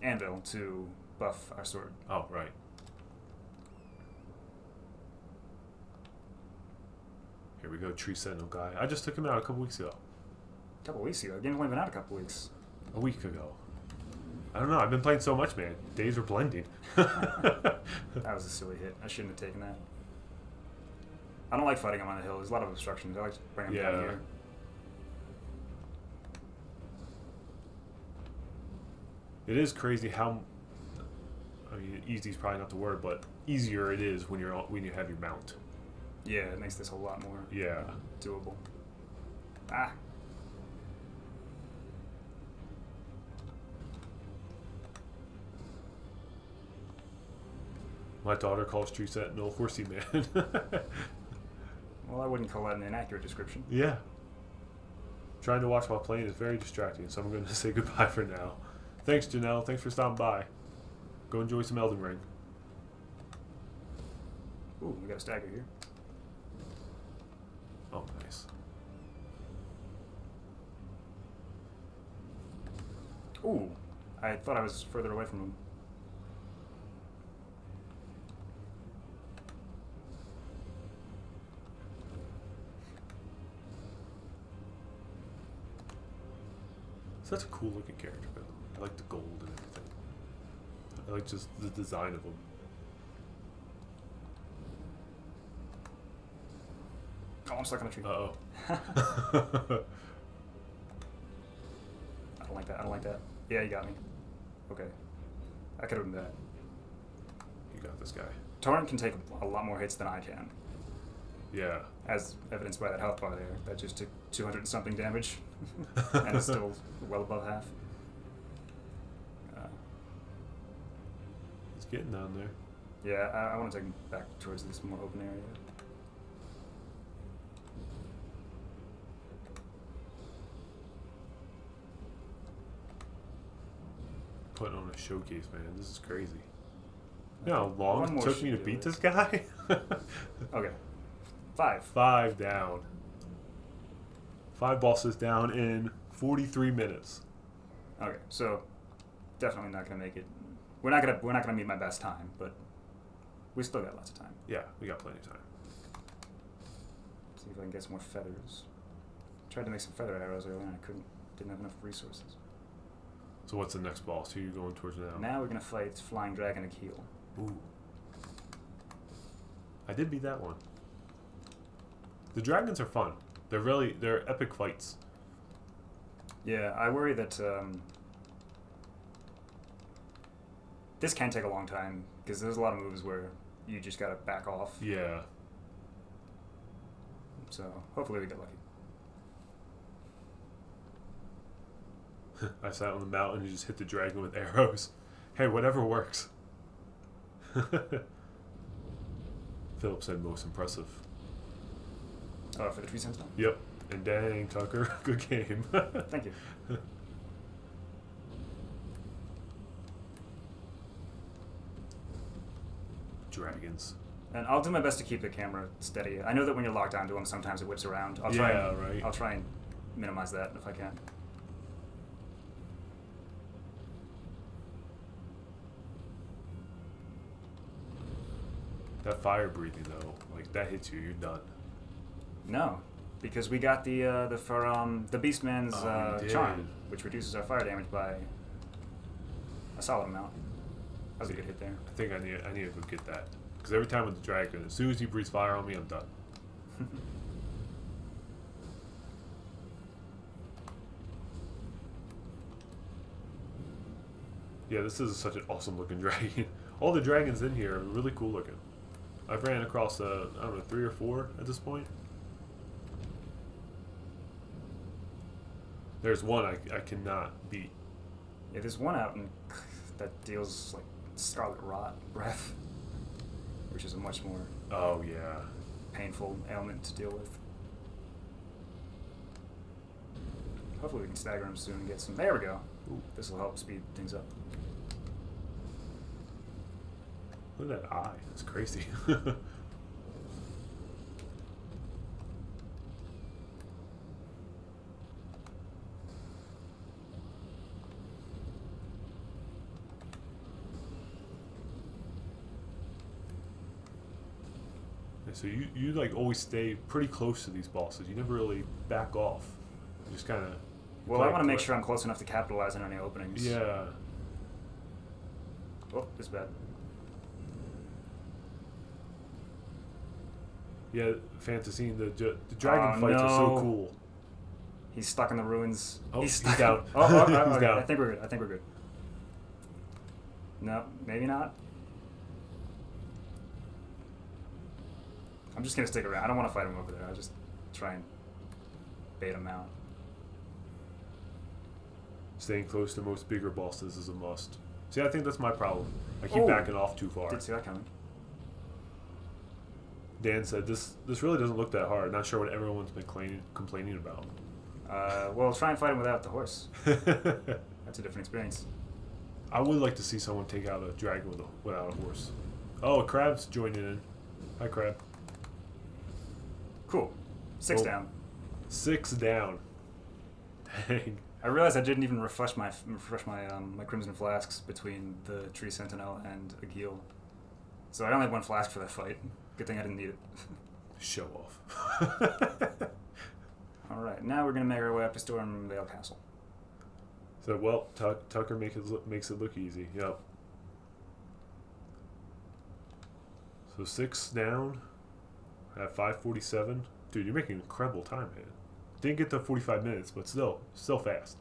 B: anvil to buff our sword.
A: Oh, right. Here we go, Tree Sentinel guy. I just took him out a couple weeks ago.
B: A couple weeks ago. The game's only been out a couple weeks.
A: A week ago. I don't know. I've been playing so much, man. Days are blending.
B: That was a silly hit. I shouldn't have taken that. I don't like fighting him on the hill. There's a lot of obstructions. I like to bring him down here.
A: It is crazy how. I mean, easy is probably not the word, but easier it is when you have your mount.
B: Yeah, it makes this a lot more doable. Ah.
A: My daughter calls Tree Sentinel Horsey Man.
B: Well, I wouldn't call that an inaccurate description.
A: Yeah. Trying to watch while playing is very distracting, so I'm going to say goodbye for now. Thanks, Janelle. Thanks for stopping by. Go enjoy some Elden Ring.
B: Ooh, we got a stagger here.
A: Oh, nice.
B: Ooh, I thought I was further away from him.
A: Such a cool looking character, though. I like the gold and everything. I like just the design of him.
B: Oh, I'm stuck on a tree.
A: Uh-oh.
B: I don't like that. I don't like that. Yeah, you got me. Okay. I could have been bad.
A: You got this guy.
B: Torrent can take a lot more hits than I can,
A: Yeah.
B: as evidenced by that health bar there. That just took 200 and something damage, and it's still well above half.
A: He's getting down there.
B: Yeah, I want to take him back towards this more open area.
A: Putting on a showcase, man. This is crazy. You know how long
B: One
A: it
B: more
A: took me to
B: should do
A: beat
B: it.
A: this guy?
B: Okay. 5.
A: 5 down. 5 bosses down in 43 minutes.
B: Okay, so definitely not gonna make it. We're not gonna meet my best time, but we still got lots of time.
A: Yeah, we got plenty of time.
B: See if I can get some more feathers. Tried to make some feather arrows earlier and I didn't have enough resources.
A: So what's the next boss? Who are you going towards now?
B: Now we're gonna fight Flying Dragon Akil.
A: Ooh. I did beat that one. The dragons are fun. They're epic fights.
B: Yeah, I worry that this can take a long time because there's a lot of moves where you just gotta back off.
A: Yeah.
B: So hopefully we get lucky.
A: I sat on the mountain and just hit the dragon with arrows. Hey, whatever works. Philip said most impressive.
B: Oh, for the tree sense now?
A: Yep. And dang, Tucker, good game.
B: Thank you.
A: Dragons.
B: And I'll do my best to keep the camera steady. I know that when you're locked onto them, sometimes it whips around. I'll try and minimize that if I can.
A: That fire breathing though, like that hits you, you're done.
B: No, because we got the Beastman's charm, which reduces our fire damage by a solid amount. That was a good hit there.
A: I think I need to go get that. Because every time with the dragon, as soon as he breathes fire on me, I'm done. Yeah, this is such an awesome looking dragon. All the dragons in here are really cool looking. I've ran across, I don't know, 3 or 4 at this point. There's one I cannot beat.
B: Yeah, there's one out that deals like scarlet rot breath, which is a much more painful ailment to deal with. Hopefully we can stagger him soon and get some. There we go. This will help speed things up.
A: Look at that eye. It's crazy. So you like always stay pretty close to these bosses. You never really back off. You just kind of.
B: Well, I want to make sure I'm close enough to capitalize on any openings.
A: Yeah.
B: Oh, this is bad.
A: Yeah, Fantasy. The dragon fights are so cool.
B: He's stuck in the ruins.
A: Oh,
B: he's
A: down.
B: He's
A: down.
B: I think we're good. No, maybe not. I'm just gonna stick around. I don't want to fight him over there. I'll just try and bait him out.
A: Staying close to most bigger bosses is a must. See, I think that's my problem. I keep backing off too far.
B: Did see that coming.
A: Dan said this really doesn't look that hard. Not sure what everyone's been complaining about.
B: Well, try and fight him without the horse. That's a different experience.
A: I would like to see someone take out a dragon without a horse. Oh, a crab's joining in. Hi, crab.
B: Cool. 6 down.
A: 6 down. Dang.
B: I realized I didn't even refresh my my Crimson Flasks between the Tree Sentinel and Agil. So I only had 1 flask for that fight. Good thing I didn't need it.
A: Show off.
B: Alright, now we're going to make our way up to Stormvale Castle.
A: So, well, Tucker makes it look easy. Yep. So 6 down at 5:47. Dude, you're making incredible time, man. Didn't get to 45 minutes, but still fast.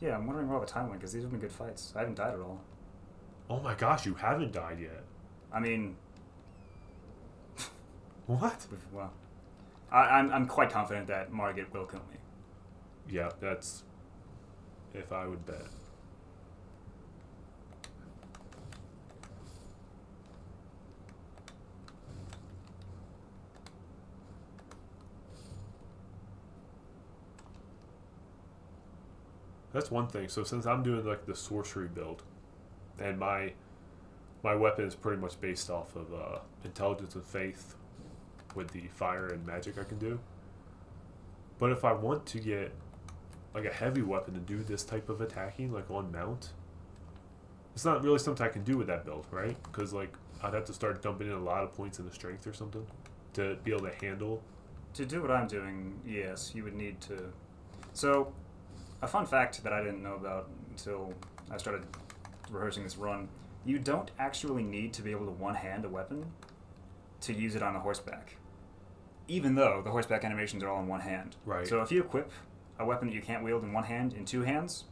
B: Yeah, I'm wondering where all the time went, because these have been good fights. I haven't died at all.
A: Oh my gosh, you haven't died yet.
B: I mean...
A: What?
B: Well, I'm quite confident that Margit will kill me.
A: Yeah, that's... if I would bet. That's one thing. So since I'm doing like the sorcery build, and my my weapon is pretty much based off of intelligence and faith with the fire and magic I can do. But if I want to get like a heavy weapon to do this type of attacking, like on mount, it's not really something I can do with that build, right? Because like I'd have to start dumping in a lot of points in the strength or something to be able to handle.
B: To do what I'm doing, yes, you would need to. So, a fun fact that I didn't know about until I started rehearsing this run: you don't actually need to be able to one-hand a weapon to use it on a horseback, even though the horseback animations are all in one hand.
A: Right.
B: So if you equip a weapon that you can't wield in one hand in two hands,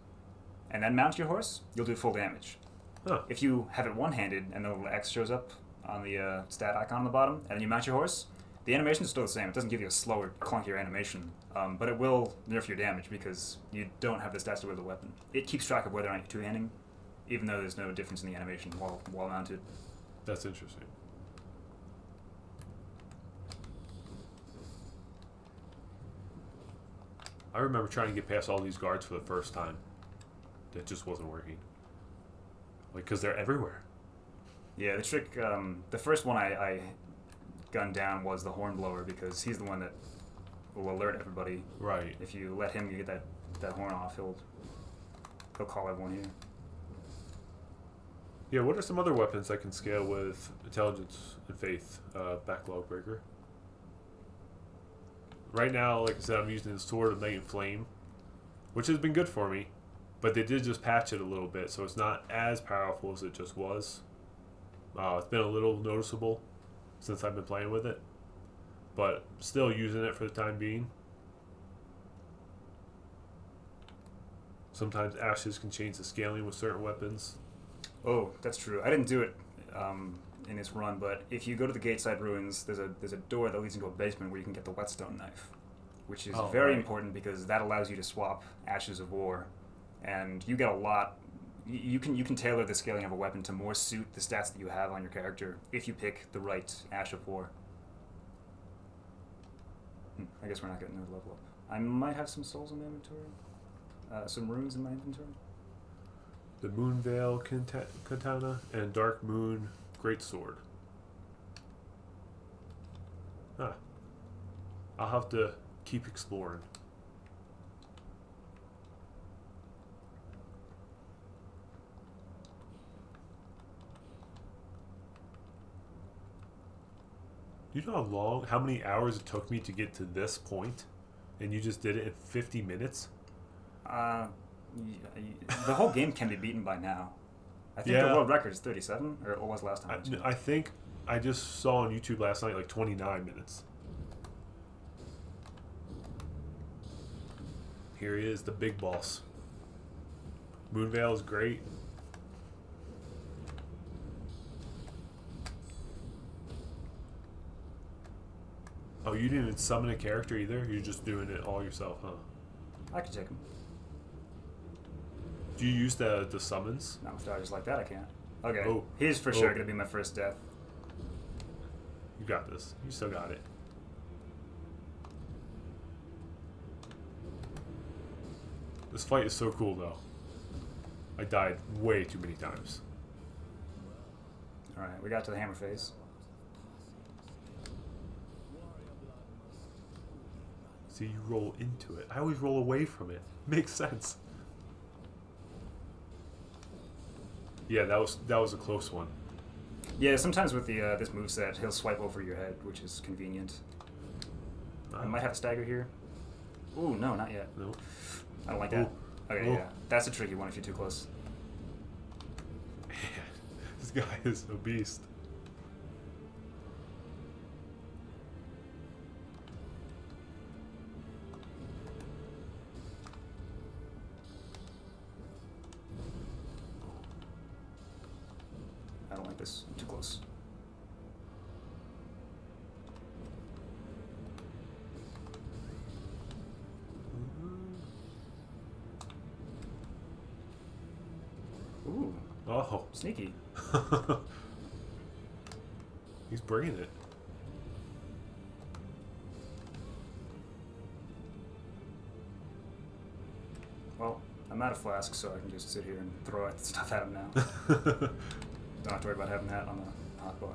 B: and then mount your horse, you'll do full damage.
A: Huh.
B: If you have it one-handed and the little X shows up on the stat icon on the bottom, and then you mount your horse, the animation is still the same. It doesn't give you a slower, clunkier animation, but it will nerf your damage because you don't have the stats to wield the weapon. It keeps track of whether or not you're two-handing, even though there's no difference in the animation while mounted.
A: That's interesting. I remember trying to get past all these guards for the first time. It just wasn't working. Like, because they're everywhere.
B: Yeah, the trick, the first one I gunned down was the hornblower because he's the one that will alert everybody.
A: Right.
B: If you let him get that horn off, he'll call everyone here.
A: Yeah, what are some other weapons I can scale with intelligence and faith? Backlog breaker. Right now, like I said, I'm using the Sword of Night and Flame, which has been good for me, but they did just patch it a little bit, so it's not as powerful as it just was. It's been a little noticeable since I've been playing with it, but still using it for the time being. Sometimes ashes can change the scaling with certain weapons.
B: Oh, that's true. I didn't do it in this run, but if you go to the Gateside Ruins, there's a door that leads into a basement where you can get the whetstone knife, which is very important because that allows you to swap Ashes of War, and you get a lot. You can tailor the scaling of a weapon to more suit the stats that you have on your character if you pick the right Ash of War. I guess we're not getting another level up. I might have some souls in my inventory, some runes in my inventory.
A: The Moonveil Katana and Dark Moon Greatsword. I'll have to keep exploring. Do you know how many hours it took me to get to this point? And you just did it in 50 minutes?
B: The whole game can be beaten by now. I think the world record is 37, or it was last time.
A: I think I just saw on YouTube last night like 29 minutes. Here he is, the big boss. Moonveil is great. Oh, you didn't even summon a character either? You're just doing it all yourself, huh?
B: I can take him.
A: Do you use the summons?
B: Not with dodges like that, I can't. Okay,
A: Oh.
B: he's for sure going to be my first death.
A: You got this. You still got it. This fight is so cool, though. I died way too many times.
B: Alright, we got to the hammer phase.
A: See, you roll into it. I always roll away from it. Makes sense. Yeah, that was a close one.
B: Yeah, sometimes with the this moveset, he'll swipe over your head, which is convenient. I might have a stagger here. Ooh, no, not yet.
A: No.
B: I don't like that. Okay, yeah. That's a tricky one if you're too close.
A: Man, this guy is a beast.
B: I don't like this. I'm too close. Ooh.
A: Oh.
B: Sneaky.
A: He's bringing it.
B: Well, I'm out of flask, so I can just sit here and throw stuff at him now. Don't have to worry about having that on the hotbar.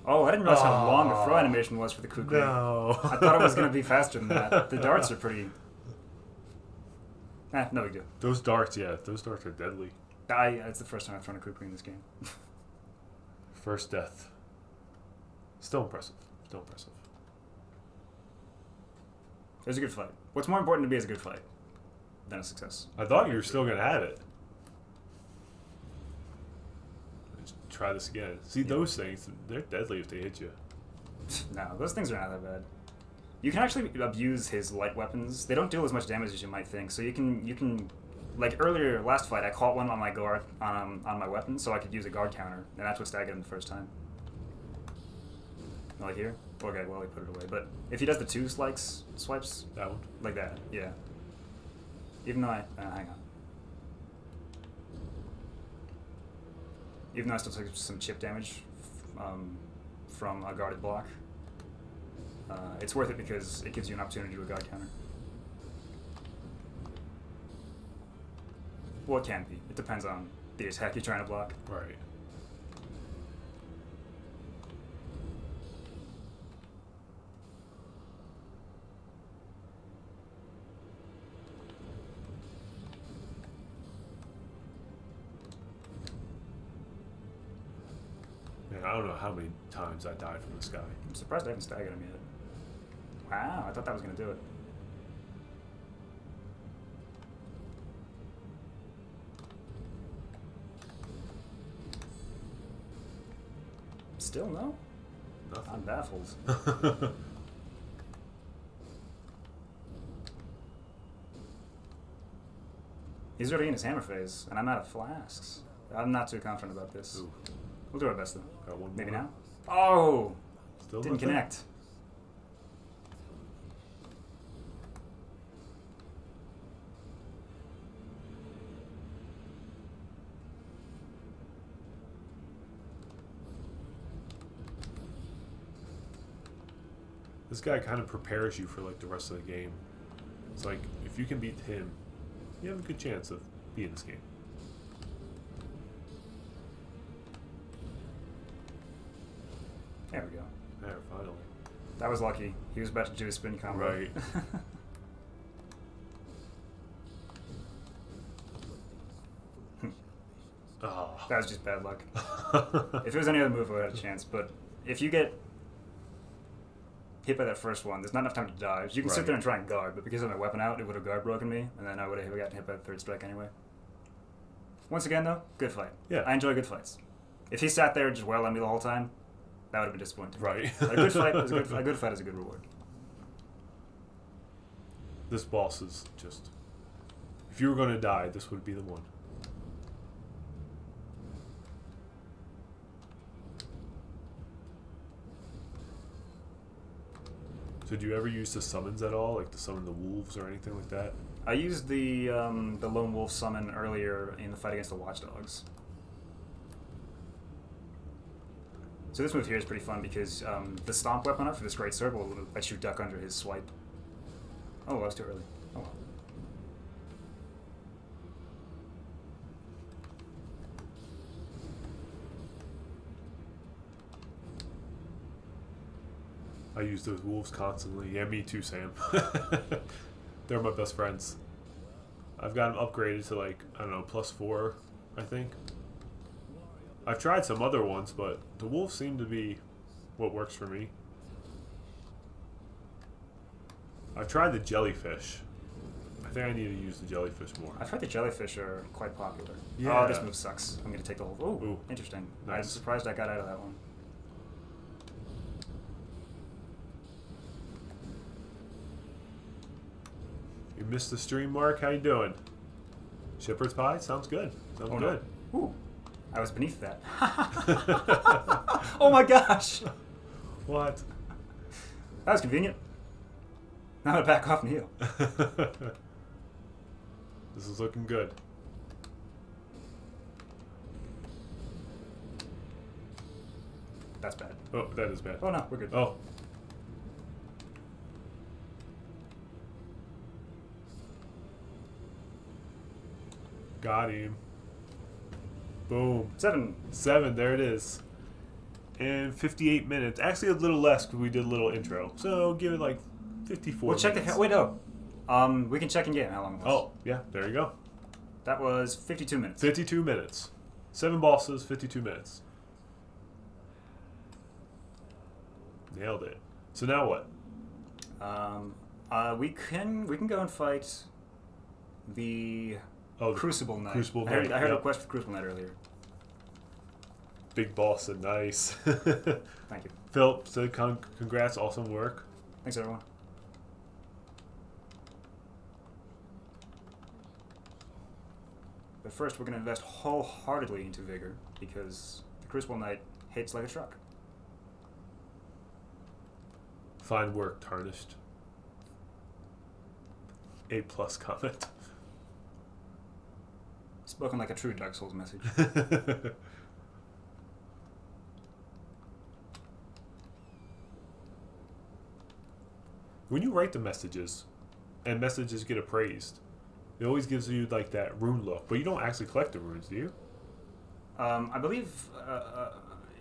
B: Oh, I didn't realize how long the throw animation was for the Kukri.
A: No.
B: I thought it was going to be faster than that. The darts are pretty... no big deal.
A: Those darts, yeah, those darts are deadly.
B: It's the first time I've thrown a Kukri in this game.
A: First death. Still impressive. Still impressive.
B: It was a good fight. What's more important to me is a good fight than a success.
A: I thought you were still going to have it. Let's try this again. See, those things, they're deadly if they hit you.
B: No, those things are not that bad. You can actually abuse his light weapons. They don't deal as much damage as you might think. So you can like earlier, last fight, I caught one on my guard, on my weapon, so I could use a guard counter, and that's what staggered him the first time. Like here? Okay, well, he put it away. But if he does the two swipes...
A: That one?
B: Like that, yeah. Even though hang on. Even though I still took some chip damage from a guarded block, it's worth it because it gives you an opportunity to do a guard counter. Well, it can be. It depends on the attack you're trying to block.
A: Right. Man, I don't know how many times I died from this guy.
B: I'm surprised I haven't staggered him yet. Wow, I thought that was going to do it. Still no?
A: Nothing.
B: I'm baffled. He's already in his hammer phase, and I'm out of flasks. I'm not too confident about this.
A: Ooh.
B: We'll do our best though.
A: Got one
B: Maybe
A: more.
B: now? Oh!
A: Still
B: Didn't
A: nothing?
B: connect.
A: This guy kind of prepares you for like the rest of the game. It's like if you can beat him, you have a good chance of beating this game.
B: There we go.
A: There, finally.
B: That was lucky. He was about to do a spin combo.
A: Right. Oh.
B: That was just bad luck. If it was any other move, I would have had a chance. But if you get hit by that first one, there's not enough time to dodge. You can sit there and try and guard, but because of my weapon out, it would have guard broken me, and then I would have gotten hit by the third strike anyway. Once again, though, good fight.
A: Yeah.
B: I enjoy good fights. If he sat there and just wailed on me the whole time, that would have been disappointing.
A: Right.
B: A good fight is a good fight is a good reward.
A: This boss is just... If you were going to die, this would be the one. So do you ever use the summons at all? Like to summon the wolves or anything like that?
B: I used the lone wolf summon earlier in the fight against the watchdogs. So this move here is pretty fun because the stomp weapon up for this Greatsword will let you duck under his swipe. Oh, I was too early. Oh well.
A: I use those wolves constantly. Yeah, me too, Sam. They're my best friends. I've got them upgraded to like, I don't know, +4, I think. I've tried some other ones, but the wolves seem to be what works for me. I've tried the jellyfish. I think I need to use the jellyfish more.
B: I've heard the jellyfish are quite popular.
A: Yeah.
B: Oh, this move sucks. I'm going to take the whole... Oh,
A: Ooh.
B: Interesting.
A: Nice.
B: I'm surprised I got out of that one.
A: You missed the stream, Mark. How you doing? Shepherd's pie? Sounds good. Sounds good.
B: No. Ooh. I was beneath that. Oh my gosh!
A: What?
B: That was convenient. Now I back off and heal.
A: This is looking good.
B: That's bad.
A: Oh, that is bad.
B: Oh no, we're good.
A: Oh. Got him. Boom.
B: 7.
A: 7, there it is. And 58 minutes. Actually, a little less because we did a little intro. So give it like 54
B: We'll check
A: minutes.
B: the... Wait, no. We can check in game how long it was.
A: Oh, yeah, there you go.
B: That was 52 minutes.
A: 52 minutes. 7 bosses, 52 minutes. Nailed it. So now what?
B: We can go and fight the Crucible Knight.
A: Crucible
B: I heard
A: Knight,
B: a
A: yep.
B: request for Crucible Knight earlier.
A: Big boss and nice.
B: Thank you.
A: Phil, so congrats, awesome work.
B: Thanks, everyone. But first, we're going to invest wholeheartedly into Vigor, because the Crucible Knight hits like a truck.
A: Fine work, Tarnished. A+ comment.
B: Spoken like a true Dark Souls message.
A: When you write the messages, and messages get appraised, it always gives you like that rune look, but you don't actually collect the runes, do you?
B: I believe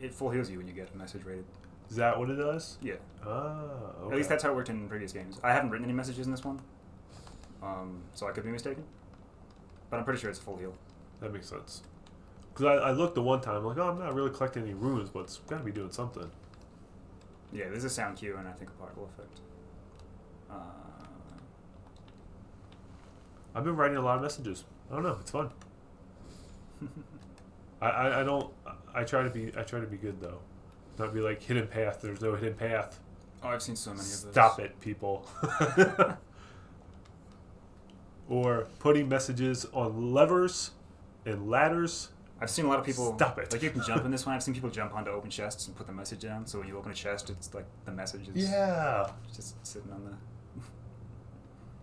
B: it full heals you when you get a message rated.
A: Is that what it does?
B: Yeah.
A: Ah, okay.
B: At least that's how it worked in previous games. I haven't written any messages in this one, so I could be mistaken. But I'm pretty sure it's a full heal.
A: That makes sense. Because I looked the one time, like, oh, I'm not really collecting any runes, but it's got to be doing something.
B: Yeah, there's a sound cue and I think a particle effect.
A: I've been writing a lot of messages. I don't know, it's fun. I try to be good though. Not be like hidden path, there's no hidden path.
B: Oh, I've seen so many of those.
A: Stop it, people. Or putting messages on levers and ladders.
B: I've seen a lot of people...
A: Stop it.
B: Like, you can jump in this one. I've seen people jump onto open chests and put the message down, so when you open a chest, it's like the message is
A: Yeah.
B: just sitting on the...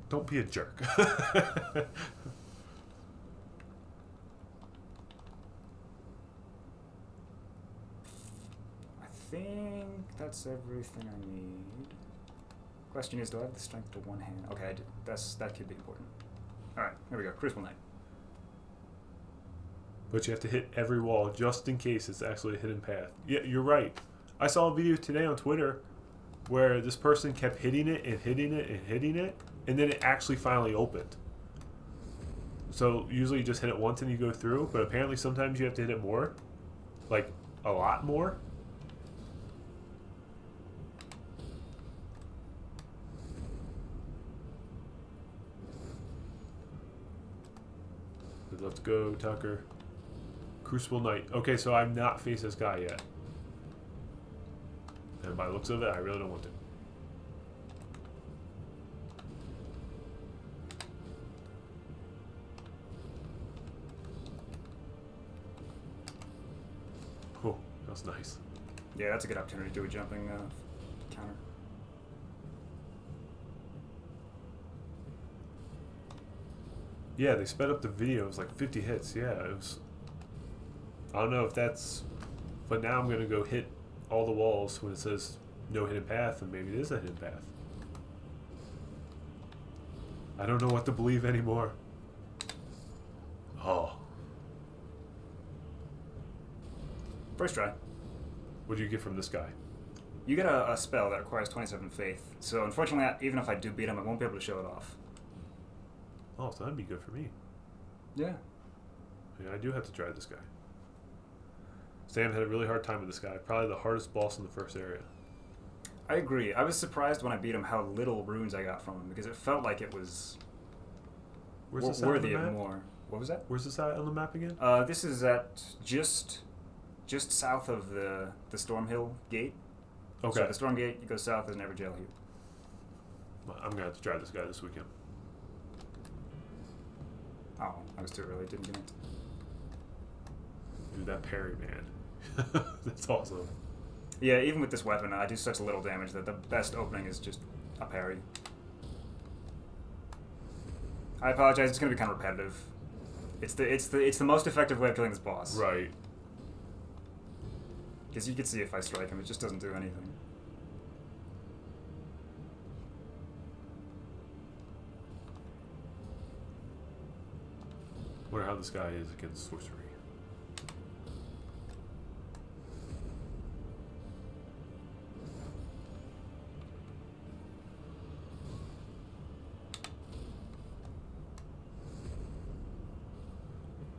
A: Don't be a jerk.
B: I think that's everything I need. Question is, do I have the strength to one hand? Okay, I do. That could be important. Alright, here we go. Crucible Knight.
A: But you have to hit every wall just in case it's actually a hidden path. Yeah, you're right. I saw a video today on Twitter where this person kept hitting it and hitting it and hitting it, and then it actually finally opened. So usually you just hit it once and you go through, but apparently sometimes you have to hit it more. Like, a lot more. Let's go, Tucker. Crucible Knight. Okay, so I've not faced this guy yet. And by the looks of it, I really don't want to. Oh, that was nice.
B: Yeah, that's a good opportunity to do a jumping counter.
A: Yeah, they sped up the video. It was like 50 hits. Yeah, it was... I don't know if that's... But now I'm going to go hit all the walls when it says no hidden path, and maybe it is a hidden path. I don't know what to believe anymore. Oh.
B: First try.
A: What do you get from this guy?
B: You get a spell that requires 27 faith. So unfortunately, even if I do beat him, I won't be able to show it off.
A: Oh, so that'd be good for me.
B: Yeah.
A: Yeah, I do have to try this guy. Sam had a really hard time with this guy. Probably the hardest boss in the first area.
B: I agree. I was surprised when I beat him how little runes I got from him, because it felt like it was worthy of more. What was that?
A: Where's this at on the map again?
B: This is at just south of the Stormhill Gate.
A: Okay.
B: So the Storm Gate, you go south, there's an Everjail here.
A: I'm going to have to try this guy this weekend.
B: Oh, I was too early. Didn't get it.
A: Dude, that parry, man. That's awesome.
B: Yeah, even with this weapon, I do such little damage that the best opening is just a parry. I apologize. It's going to be kind of repetitive. It's the most effective way of killing this boss.
A: Right.
B: Because you can see if I strike him, it just doesn't do anything.
A: Wonder how this guy is against sorcery.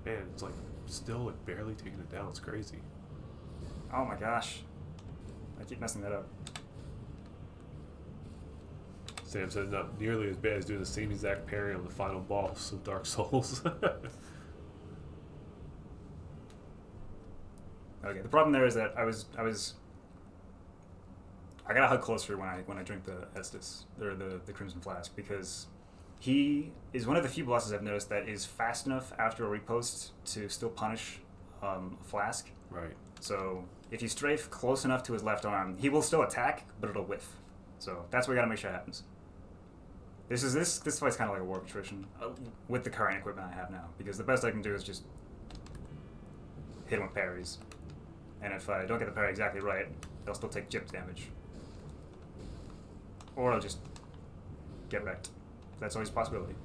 A: Man, it's like still like barely taking it down. It's crazy.
B: Oh my gosh. I keep messing that up.
A: Sam said not nearly as bad as doing the same exact parry on the final boss of Dark Souls.
B: Okay, the problem there is that I gotta hug closer when I drink the Estus or the Crimson Flask, because he is one of the few bosses I've noticed that is fast enough after a repost to still punish a flask.
A: Right.
B: So if you strafe close enough to his left arm, he will still attack, but it'll whiff. So that's what we gotta make sure happens. This fight's kind of like a war patrician with the current equipment I have now, because the best I can do is just hit him with parries, and if I don't get the parry exactly right, they'll still take gypped damage, or I'll just get wrecked. That's always a possibility.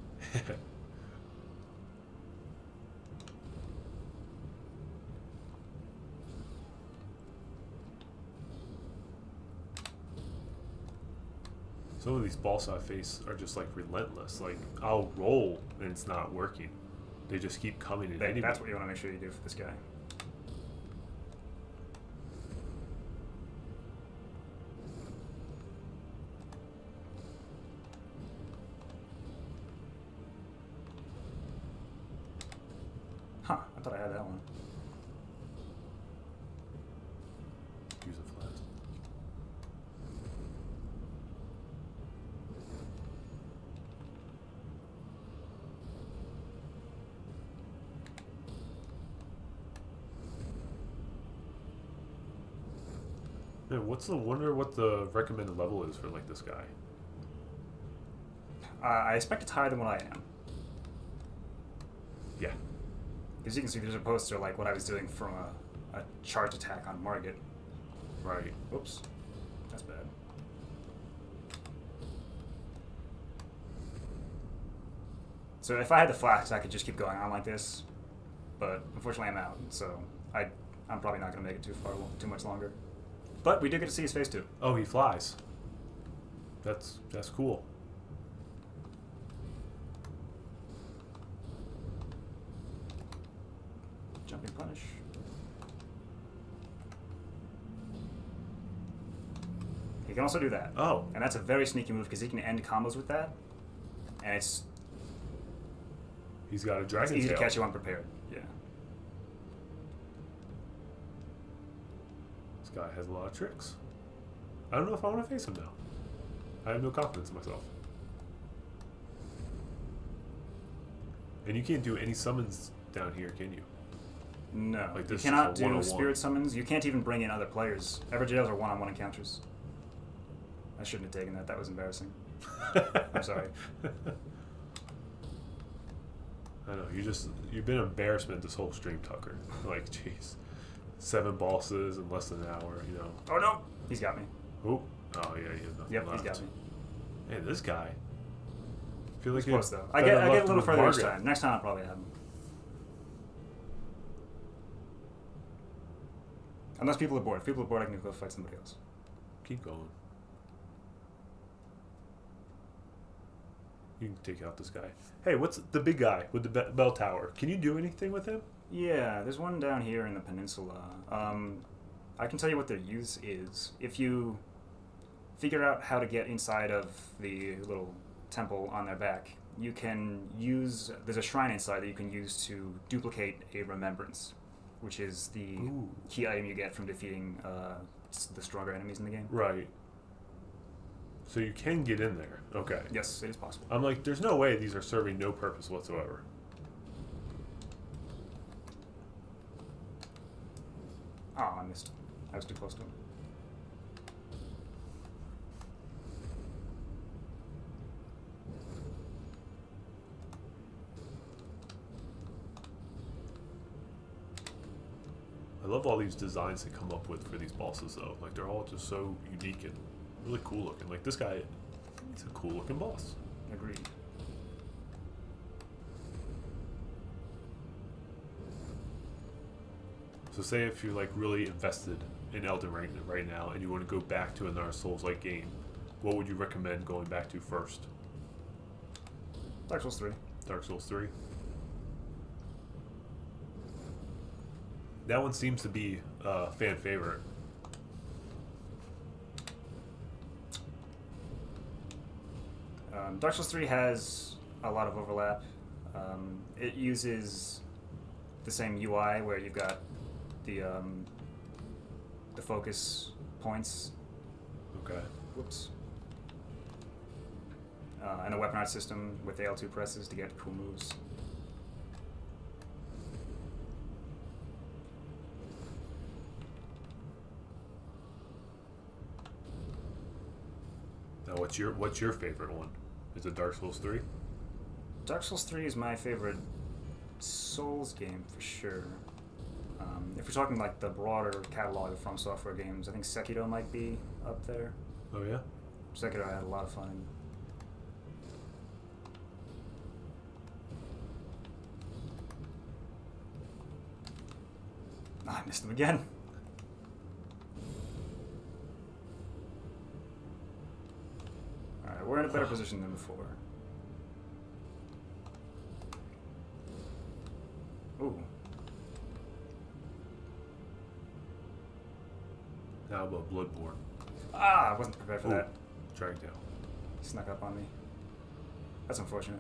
A: Some of these balls I face are just like relentless. Like I'll roll and it's not working. They just keep coming and hitting me.
B: That's what you want to make sure you do for this guy. Huh, I thought I had that one.
A: Use a flask. Man, wonder what the recommended level is for like this guy?
B: I expect it's higher than what I am.
A: Yeah.
B: As you can see, there's a poster like what I was doing from a charge attack on Margit.
A: Right.
B: Whoops. That's bad. So if I had the flask, I could just keep going on like this. But unfortunately, I'm out. So I'm probably not going to make it too much longer. But we do get to see his face too.
A: Oh, he flies. That's cool.
B: Jumping punish. He can also do that.
A: Oh.
B: And that's a very sneaky move because he can end combos with that. And it's
A: He's got a dragon
B: easy
A: tail.
B: to catch you unprepared. Yeah.
A: This guy has a lot of tricks. I don't know if I want to face him now. I have no confidence in myself. And you can't do any summons down here, can you?
B: No.
A: Like
B: You
A: this
B: cannot
A: is a
B: do
A: 101.
B: spirit summons. You can't even bring in other players. Ever jails are one-on-one encounters. I shouldn't have taken that. That was embarrassing. I'm sorry.
A: I know, you've been an embarrassment this whole stream, Tucker. Like, jeez. 7 bosses in less than an hour, you know.
B: Oh no! He's got me.
A: Oh yeah, he has nothing
B: Yep,
A: left.
B: he's got me.
A: Man, this guy. I feel like
B: It's close though. I
A: better
B: get a
A: luck
B: little
A: with
B: further each
A: Margaret.
B: time. Next time I'll probably have him. Unless people are bored. If people are bored, I can go fight somebody else.
A: Keep going. You can take out this guy. Hey, what's the big guy with the bell tower? Can you do anything with him?
B: Yeah, there's one down here in the peninsula. I can tell you what their use is. If you figure out how to get inside of the little temple on their back, you can use... There's a shrine inside that you can use to duplicate a remembrance, which is the
A: Ooh.
B: key item you get from defeating the stronger enemies in the game.
A: Right. So you can get in there. Okay.
B: Yes, it is possible.
A: I'm like, there's no way these are serving no purpose whatsoever.
B: Oh, I missed. I was too close to him.
A: I love all these designs they come up with for these bosses, though. Like, they're all just so unique and really cool looking. Like, this guy, he's a cool looking boss.
B: Agreed.
A: So say if you're like really invested in Elden Ring right now and you want to go back to another Souls-like game, what would you recommend going back to first?
B: Dark Souls 3.
A: Dark Souls 3. That one seems to be a fan favorite.
B: Dark Souls 3 has a lot of overlap. It uses the same UI where you've got the focus points.
A: Okay.
B: Whoops. And a weapon art system with the L2 presses to get cool moves.
A: Now, what's your favorite one? Is it Dark Souls 3?
B: Dark Souls 3 is my favorite Souls game for sure. If we're talking like the broader catalog of From Software games, I think Sekiro might be up there.
A: Oh yeah.
B: Sekiro I had a lot of fun in. I missed him again. Alright, we're in a better position than before. Ooh.
A: How about Bloodborne?
B: Ah, I wasn't prepared for
A: Ooh.
B: that.
A: Dragged down.
B: He snuck up on me. That's unfortunate.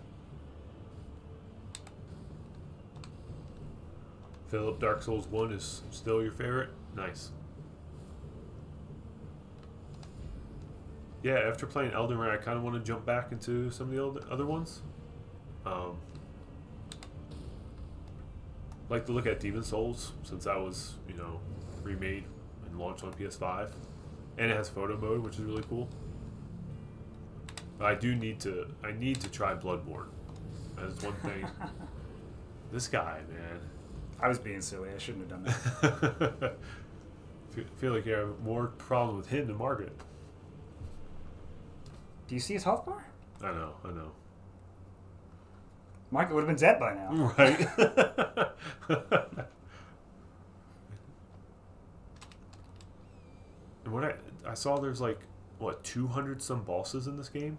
A: Philip, Dark Souls 1 is still your favorite? Nice. Yeah, after playing Elden Ring, I kind of want to jump back into some of the other ones. Like to look at Demon Souls, since that was, remade and launched on PS5. And it has photo mode, which is really cool. But I need to try Bloodborne. That's one thing. This guy, man.
B: I was being silly. I shouldn't have done that.
A: Feel like you have more problem with him than Margaret.
B: Do you see his health bar?
A: I know.
B: Margaret would have been dead by now.
A: Right. And what I saw, there's like, 200 some bosses in this game?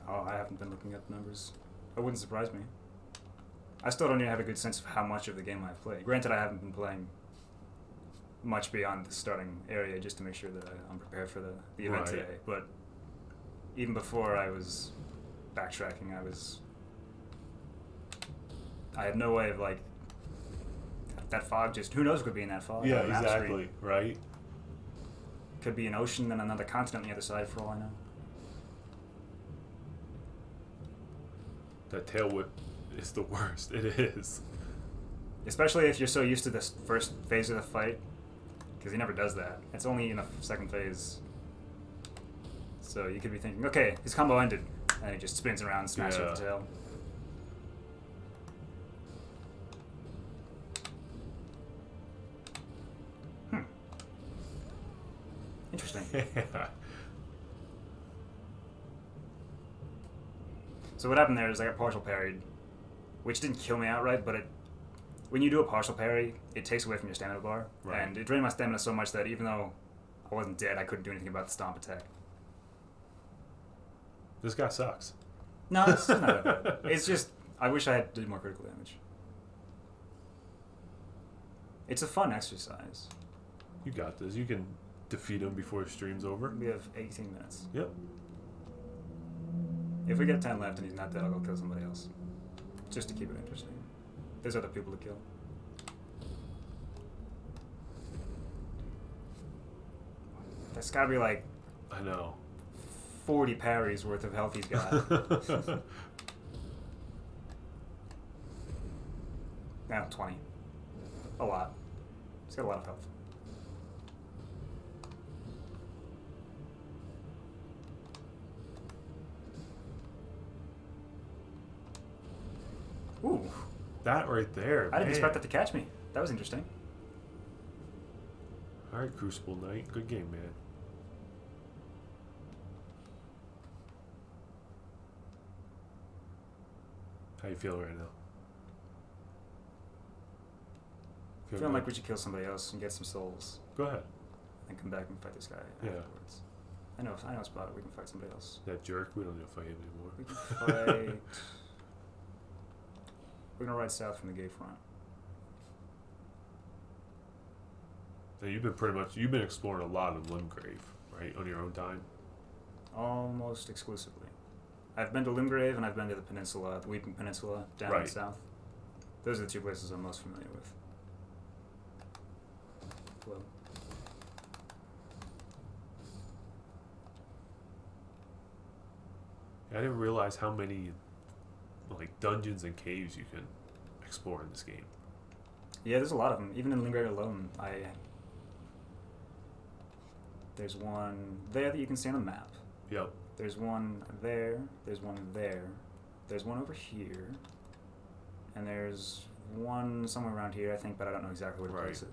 B: Oh, I haven't been looking at the numbers. That wouldn't surprise me. I still don't even have a good sense of how much of the game I've played. Granted, I haven't been playing much beyond the starting area just to make sure that I'm prepared for the event today. But even before I was backtracking, I had no way of, that fog just... Who knows what could be in that fog?
A: Yeah, exactly. Right?
B: Could be an ocean and another continent on the other side for all I know.
A: That tail whip is the worst. It is.
B: Especially if you're so used to this first phase of the fight, because he never does that. It's only in the second phase. So you could be thinking, okay, his combo ended, and he just spins around and smashes with the tail. Interesting. So what happened there is I got partial parried, which didn't kill me outright, but when you do a partial parry, it takes away from your stamina bar. Right. And it drained my stamina so much that even though I wasn't dead, I couldn't do anything about the stomp attack.
A: This guy sucks.
B: No, it's not that bad. It's just, I wish I had did more critical damage. It's a fun exercise.
A: You got this. You can defeat him before his stream's over.
B: We have 18 minutes.
A: Yep.
B: If we get 10 left and he's not dead, I'll go kill somebody else. Just to keep it interesting. There's other people to kill. That's gotta be like...
A: I know.
B: 40 parries worth of health he's got. Now 20. A lot. He's got a lot of health. Ooh.
A: That right there.
B: I didn't expect that to catch me. That was interesting.
A: Alright, Crucible Knight. Good game, man. How you feeling right now?
B: Feeling like we should kill somebody else and get some souls.
A: Go ahead.
B: And come back and fight this guy afterwards. I know a spot we can fight somebody else.
A: That jerk, we don't need to fight him anymore.
B: We can fight... We're gonna ride south from the gate front.
A: Now you've been exploring a lot of Limgrave, right? On your own time?
B: Almost exclusively. I've been to Limgrave and I've been to the peninsula, the Weeping Peninsula, down in the south. Those are the two places I'm most familiar with. Hello.
A: I didn't realize how many dungeons and caves you can explore in this game.
B: Yeah, there's a lot of them. Even in Limgrave alone, there's one there that you can see on the map.
A: Yep.
B: There's one there. There's one there. There's one over here. And there's one somewhere around here, I think, but I don't know exactly where to place it.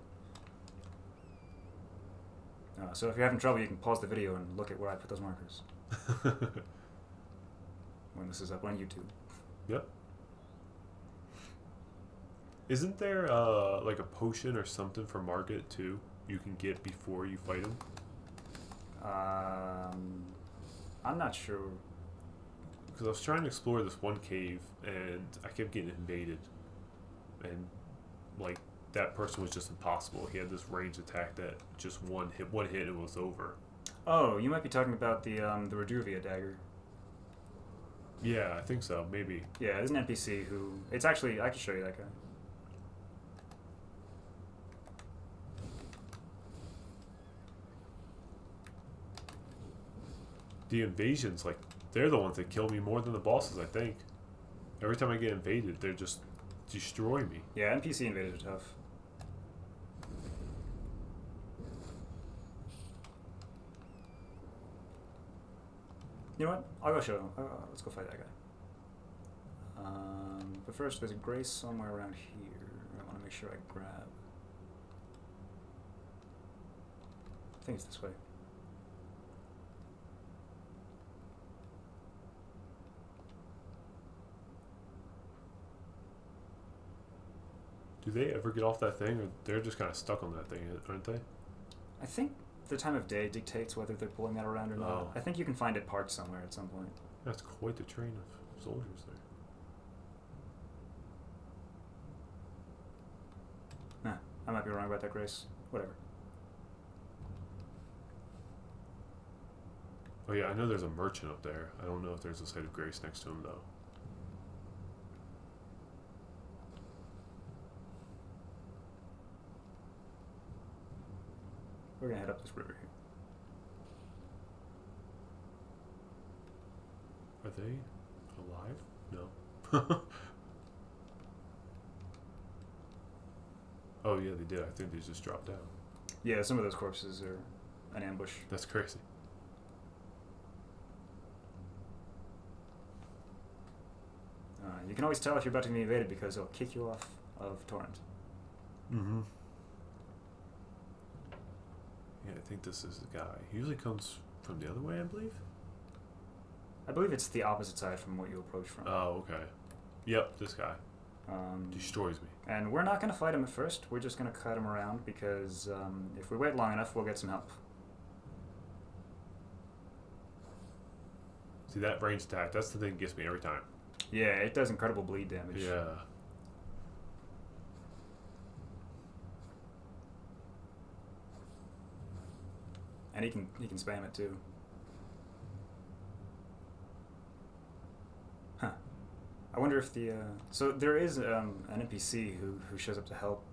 B: So if you're having trouble, you can pause the video and look at where I put those markers. When this is up on YouTube.
A: Yep. Isn't there a potion or something for Margit too you can get before you fight him?
B: I'm not sure.
A: Because I was trying to explore this one cave and I kept getting invaded, and that person was just impossible. He had this range attack that just one hit and it was over.
B: Oh, you might be talking about the Reduvia dagger.
A: Yeah, I think so. Maybe.
B: Yeah, there's an NPC who... It's actually... I can show you that guy.
A: The invasions, they're the ones that kill me more than the bosses, I think. Every time I get invaded, they just destroy me.
B: Yeah, NPC invaders are tough. You know what? I'll go show him. Let's go fight that guy. But first, there's a grace somewhere around here. I want to make sure I grab. I think it's this way.
A: Do they ever get off that thing, or they're just kind of stuck on that thing, aren't they?
B: I think the time of day dictates whether they're pulling that around or not.
A: Oh.
B: I think you can find it parked somewhere at some point.
A: That's quite the train of soldiers there.
B: I might be wrong about that, Grace. Whatever.
A: Oh yeah, I know there's a merchant up there. I don't know if there's a site of grace next to him though.
B: We're gonna head up this river here.
A: Are they alive? No. Oh yeah, they did. I think they just dropped out.
B: Yeah, some of those corpses are an ambush.
A: That's crazy.
B: You can always tell if you're about to be invaded because it'll kick you off of Torrent.
A: Mm-hmm. Yeah, I think this is the guy. He usually comes from the other way, I believe.
B: I believe it's the opposite side from what you approach from.
A: Oh, okay. Yep, this guy. Destroys me.
B: And we're not going to fight him at first. We're just going to cut him around because if we wait long enough, we'll get some help.
A: See, that range attack, that's the thing that gets me every time.
B: Yeah, it does incredible bleed damage.
A: Yeah.
B: And he can spam it too. Huh. I wonder if the so there is an NPC who shows up to help.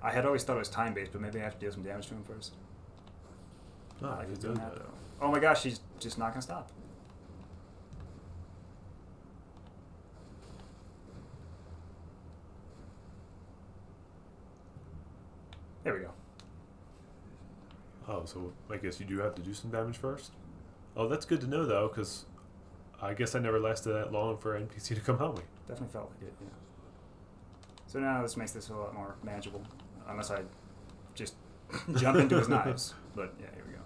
B: I had always thought it was time based, but maybe I have to deal some damage to him first.
A: Oh, he's doing that
B: though. Oh my gosh, he's just not gonna stop. There we go.
A: Oh, so I guess you do have to do some damage first? Oh, that's good to know, though, because I guess I never lasted that long for an NPC to come help me.
B: Definitely felt like it, yeah. So now this makes this a lot more manageable, unless I just jump into his knives. But yeah, here we go.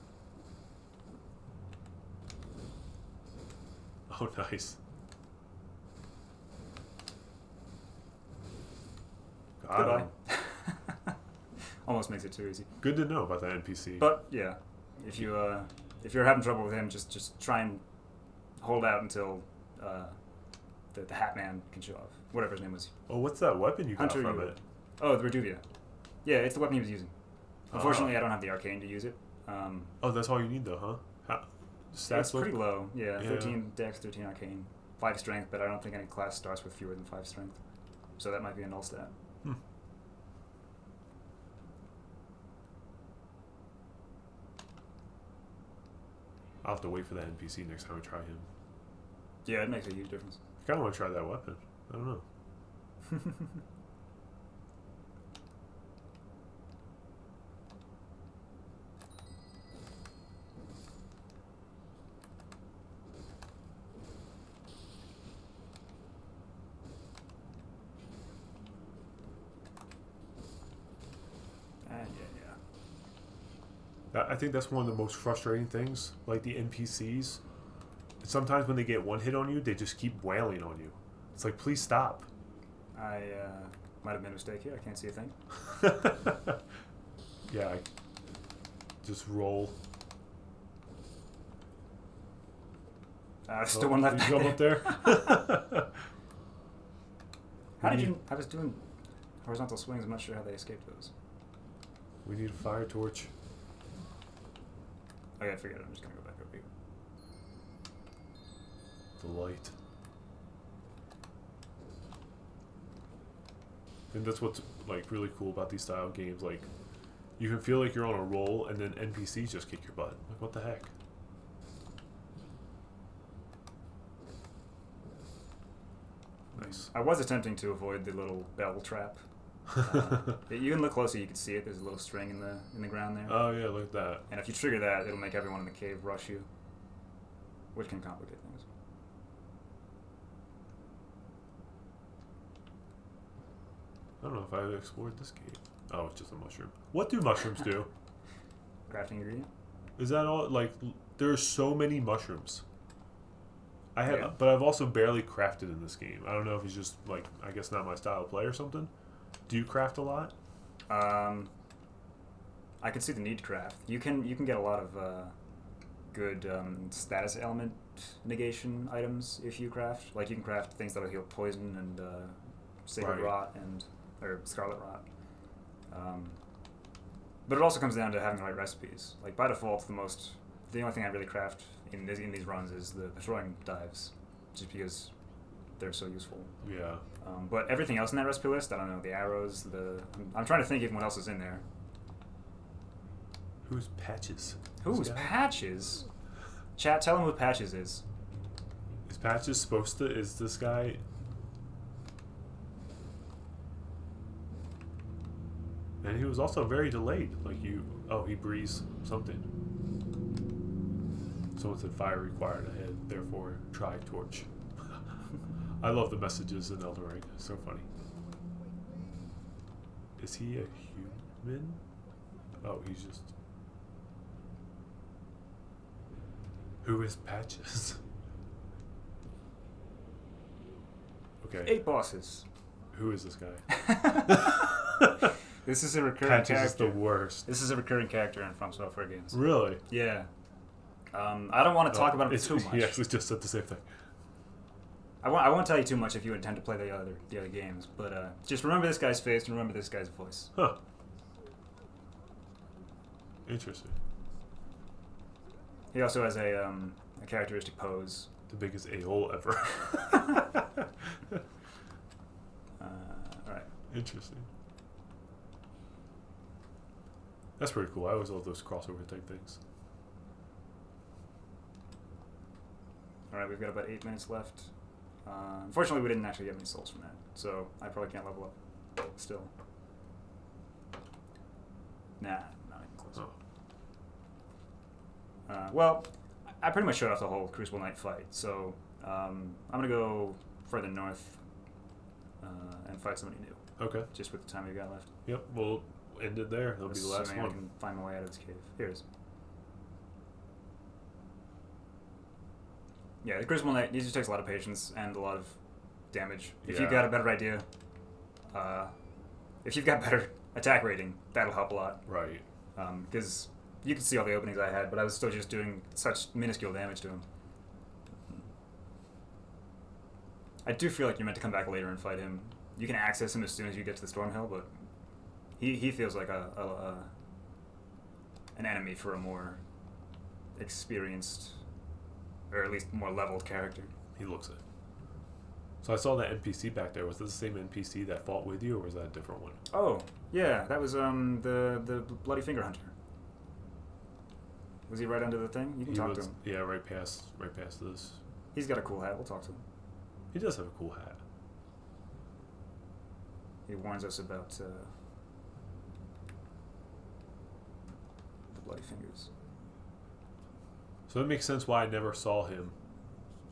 A: Oh, nice. Got
B: Goodbye.
A: him.
B: almost makes it too easy.
A: Good to know about that NPC.
B: But yeah, if you're having trouble with him, just try and hold out until the Hat Man can show off. Whatever his name was.
A: Oh, what's that weapon you got
B: Hunter
A: from
B: you-
A: it?
B: Oh, the Reduvia. Yeah, it's the weapon he was using. Unfortunately, I don't have the arcane to use it.
A: Oh, that's all you need though, huh? Stats
B: It's pretty low. Yeah,
A: Yeah.
B: 13 Dex, 13 arcane, 5 strength, but I don't think any class starts with fewer than 5 strength. So that might be a null stat.
A: I'll have to wait for that NPC next time I try him.
B: Yeah, it makes a huge difference.
A: I kind of want to try that weapon. I don't know. I think that's one of the most frustrating things, like the NPCs. Sometimes when they get one hit on you, they just keep wailing on you. It's like, please stop.
B: I might have made a mistake here. I can't see a thing.
A: Yeah, just roll.
B: Still one left.
A: Did you come up there?
B: How did you... I was doing horizontal swings. I'm not sure how they escaped those.
A: We need a fire torch.
B: Okay, forget it. I'm just going to go back over here.
A: The light. And that's what's like really cool about these style games. Like, you can feel like you're on a roll, and then NPCs just kick your butt. Like, what the heck? Nice.
B: I was attempting to avoid the little bell trap. You can look closer, you can see it. There's a little string in the ground there.
A: Oh yeah, look at that.
B: And if you trigger that, it'll make everyone in the cave rush you, which can complicate things.
A: I don't know if I've explored this cave. Oh, it's just a mushroom. What do mushrooms do?
B: Crafting ingredient?
A: Is that all? Like, there's so many mushrooms. I have,
B: Yeah.
A: but I've also barely crafted in this game. I don't know if it's just like, I guess not my style of play or something. Do you craft a lot?
B: I can see the need to craft. You can get a lot of good status element negation items if you craft. Like you can craft things that'll heal poison and sacred
A: Right.
B: rot or scarlet rot. But it also comes down to having the right recipes. Like by default, the only thing I really craft in these runs is the throwing dives, just because they're so useful.
A: Yeah.
B: But everything else in that recipe list, I don't know, the arrows, I'm trying to think even what else is in there.
A: Who's Patches?
B: Who's
A: This guy?
B: Patches? Chat, tell him who Patches is.
A: Is Patches supposed to? Is this guy? And he was also very delayed. Like you. Oh, he breathes something. Someone said fire required ahead. Therefore, try torch. I love the messages in Elden Ring. It's so funny. Is he a human? Oh, he's just. Who is Patches? Okay.
B: 8 bosses.
A: Who is this guy?
B: This is a recurring
A: Patches
B: character.
A: is the worst.
B: This is a recurring character in From Software games.
A: Really?
B: Yeah. I don't want to talk about him too much.
A: He actually just said the same thing.
B: I won't tell you too much if you intend to play the other games, but just remember this guy's face and remember this guy's voice.
A: Huh. Interesting.
B: He also has a characteristic pose.
A: The biggest a-hole ever.
B: Alright.
A: Interesting. That's pretty cool. I always love those crossover type things.
B: Alright, we've got about 8 minutes left. Unfortunately, we didn't actually get any souls from that, so I probably can't level up still. Nah, not even close.
A: Oh.
B: Well, I pretty much showed off the whole Crucible Knight fight, so I'm going to go further north and fight somebody new,
A: Okay.
B: just with the time we've got left.
A: Yep. We'll end it there. That'll be the last
B: Assuming I
A: one.
B: can find my way out of this cave. Here it is. Yeah, the Crucible Knight, he just takes a lot of patience and a lot of damage. If you've
A: Yeah.
B: got a better idea, if you've got better attack rating, that'll help a lot.
A: Right.
B: Because you can see all the openings I had, but I was still just doing such minuscule damage to him. I do feel like you're meant to come back later and fight him. You can access him as soon as you get to the Stormhill, but he feels like an enemy for a more experienced, or at least more leveled character.
A: He looks it. So I saw that NPC back there. Was it the same NPC that fought with you, or was that a different one?
B: Oh, yeah, that was the Bloody Finger Hunter. Was he right under the thing? You can talk to him.
A: Yeah, right past this.
B: He's got a cool hat. We'll talk to him.
A: He does have a cool hat.
B: He warns us about the Bloody Fingers.
A: So it makes sense why I never saw him.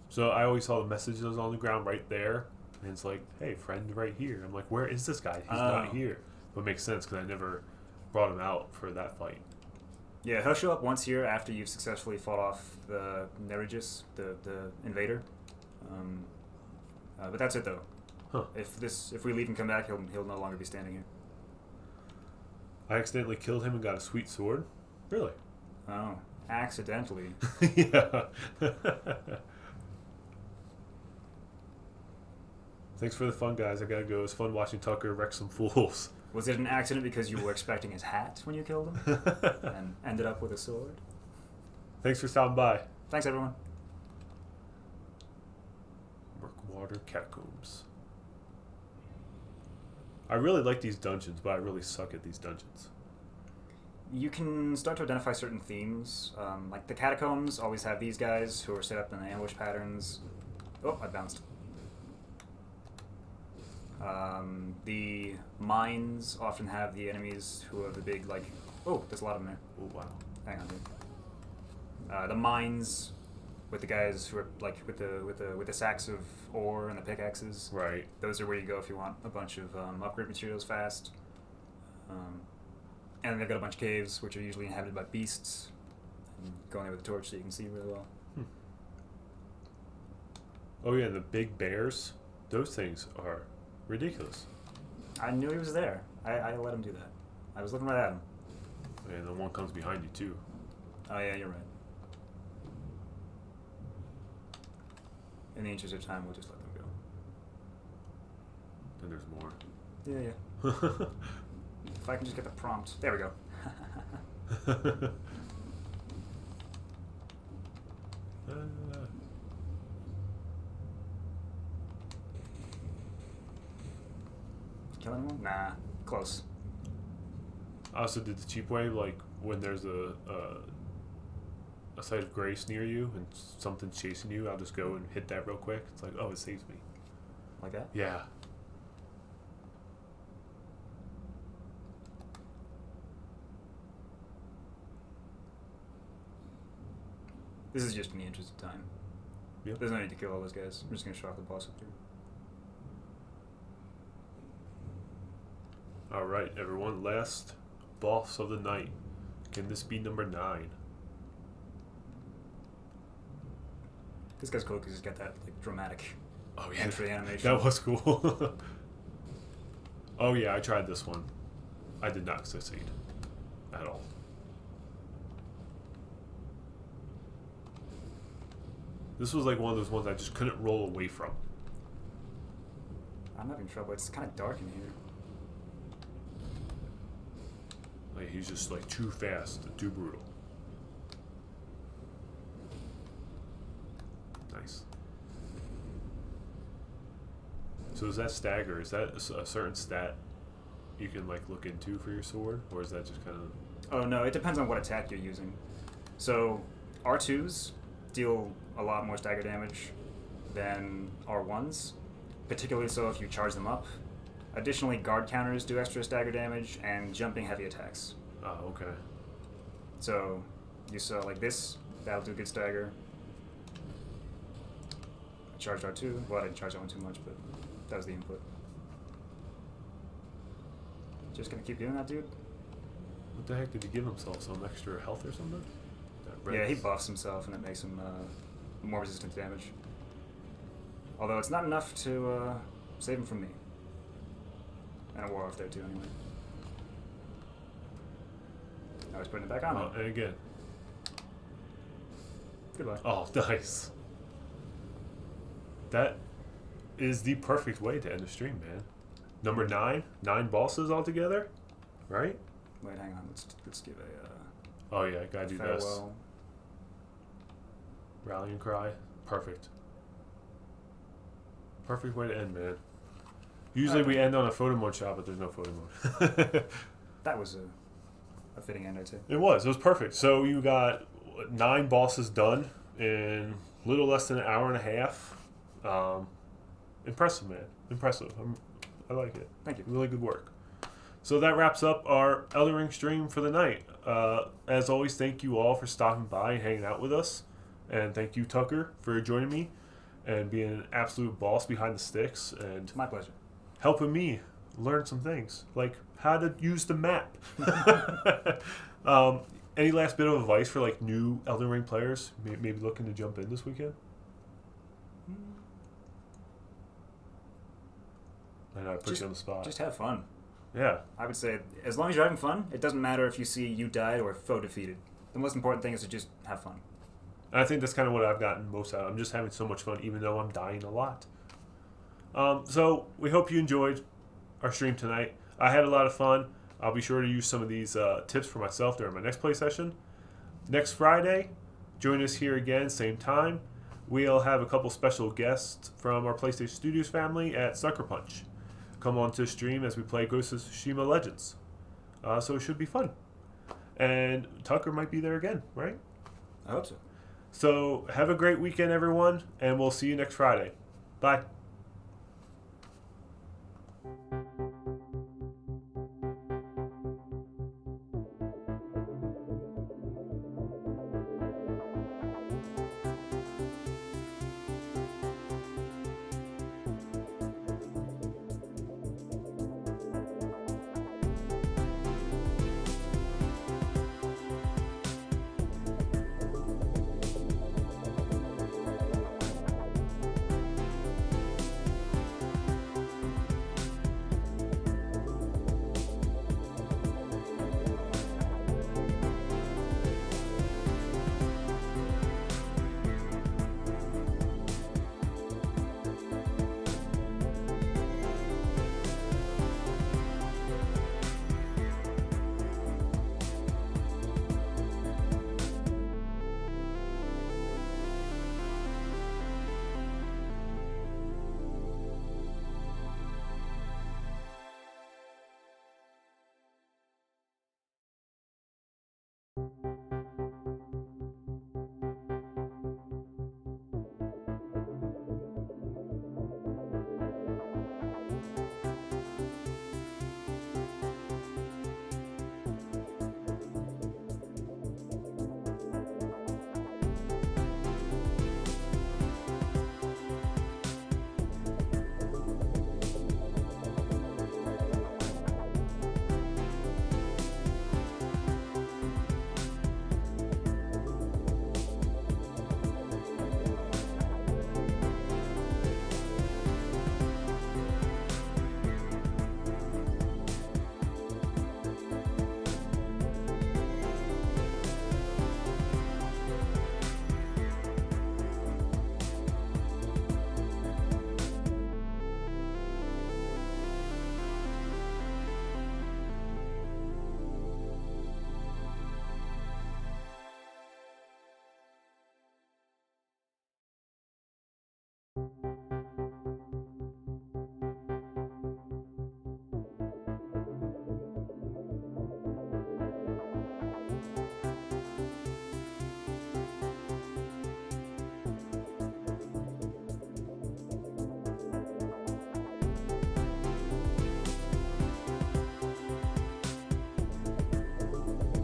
A: So I always saw the messages on the ground right there, and it's like, hey, friend right here. I'm like, where is this guy? He's not here. But it makes sense because I never brought him out for that fight.
B: Yeah, he'll show up once here after you've successfully fought off the Neregus, the invader. But that's it though.
A: Huh.
B: If we leave and come back, he'll no longer be standing here.
A: I accidentally killed him and got a sweet sword. Really?
B: Oh, accidentally.
A: Yeah. Thanks for the fun, guys. I gotta go. It was fun watching Tucker wreck some fools.
B: Was it an accident because you were expecting his hat when you killed him and ended up with a sword?
A: Thanks for stopping by.
B: Thanks, everyone.
A: Murkwater Catacombs. I really like these dungeons, but I really suck at these dungeons.
B: You can start to identify certain themes. Like the catacombs always have these guys who are set up in ambush patterns. Oh, I bounced. The mines often have the enemies who are the big, like... Oh, there's a lot of them there.
A: Oh, wow.
B: Hang on, dude. The mines with the guys who are, like, with the sacks of ore and the pickaxes.
A: Right.
B: Those are where you go if you want a bunch of upgrade materials fast. And they've got a bunch of caves, which are usually inhabited by beasts. And go in there with a torch so you can see really well.
A: Oh, yeah, the big bears. Those things are ridiculous.
B: I knew he was there. I let him do that. I was looking right at him.
A: And the one comes behind you, too.
B: Oh, yeah, you're right. In the interest of time, we'll just let them go.
A: And there's more.
B: Yeah. If I can just get the prompt. There we go. Kill anyone? Nah. Close.
A: I also did the cheap way, like when there's a site of grace near you and something's chasing you, I'll just go and hit that real quick. It's like, oh, it saves me.
B: Like that?
A: Yeah.
B: This is just in the interest of time.
A: Yep.
B: There's no need to kill all those guys. I'm just going to show off the boss up here.
A: Alright, everyone. Last boss of the night. Can this be number 9?
B: This guy's cool because he's got that like dramatic
A: Oh, yeah.
B: entry animation.
A: That was cool. Oh, yeah, I tried this one. I did not succeed. At all. This was like one of those ones I just couldn't roll away from.
B: I'm having trouble. It's kind of dark in here.
A: Like, he's just like too fast and too brutal. Nice. So is that stagger? Is that a certain stat you can like look into for your sword, or is that just kind of?
B: Oh no, it depends on what attack you're using. So R2s deal a lot more stagger damage than R1s, particularly so if you charge them up. Additionally, guard counters do extra stagger damage, and jumping heavy attacks.
A: Oh, okay.
B: So you saw like this, that'll do good stagger. I charged R2. Well, I didn't charge that one too much, but that was the input. Just gonna keep doing that, dude?
A: What the heck did he give himself? Some extra health or something?
B: Yeah, he buffs himself, and it makes him more resistant to damage. Although it's not enough to save him from me. And a war off there too, anyway. I was putting it back on.
A: And again.
B: Goodbye.
A: Oh, nice. That is the perfect way to end the stream, man. Number 9, 9 bosses altogether, right?
B: Wait, hang on. Let's give a
A: Oh yeah, gotta do this.
B: farewell.
A: Rallying cry, perfect. Perfect way to end, man. Usually we end on a photo mode shot, but there's no photo mode.
B: That was a fitting end, I'd say.
A: It was perfect. So you got 9 bosses done in a little less than an hour and a half. Impressive, man. Impressive. I like it.
B: Thank you.
A: Really good work. So that wraps up our Elden Ring stream for the night. As always, thank you all for stopping by and hanging out with us. And thank you, Tucker, for joining me and being an absolute boss behind the sticks and
B: My pleasure.
A: helping me learn some things, like how to use the map. Any last bit of advice for like new Elden Ring players, maybe looking to jump in this weekend? I know I put you on the spot.
B: Just have fun.
A: Yeah.
B: I would say, as long as you're having fun, it doesn't matter if you see you died or foe defeated. The most important thing is to just have fun.
A: And I think that's kind of what I've gotten most out of. I'm just having so much fun, even though I'm dying a lot. So we hope you enjoyed our stream tonight. I had a lot of fun. I'll be sure to use some of these tips for myself during my next play session. Next Friday, join us here again, same time. We'll have a couple special guests from our PlayStation Studios family at Sucker Punch come on to stream as we play Ghost of Tsushima Legends. So it should be fun. And Tucker might be there again, right?
B: I hope so.
A: So have a great weekend, everyone, and we'll see you next Friday. Bye.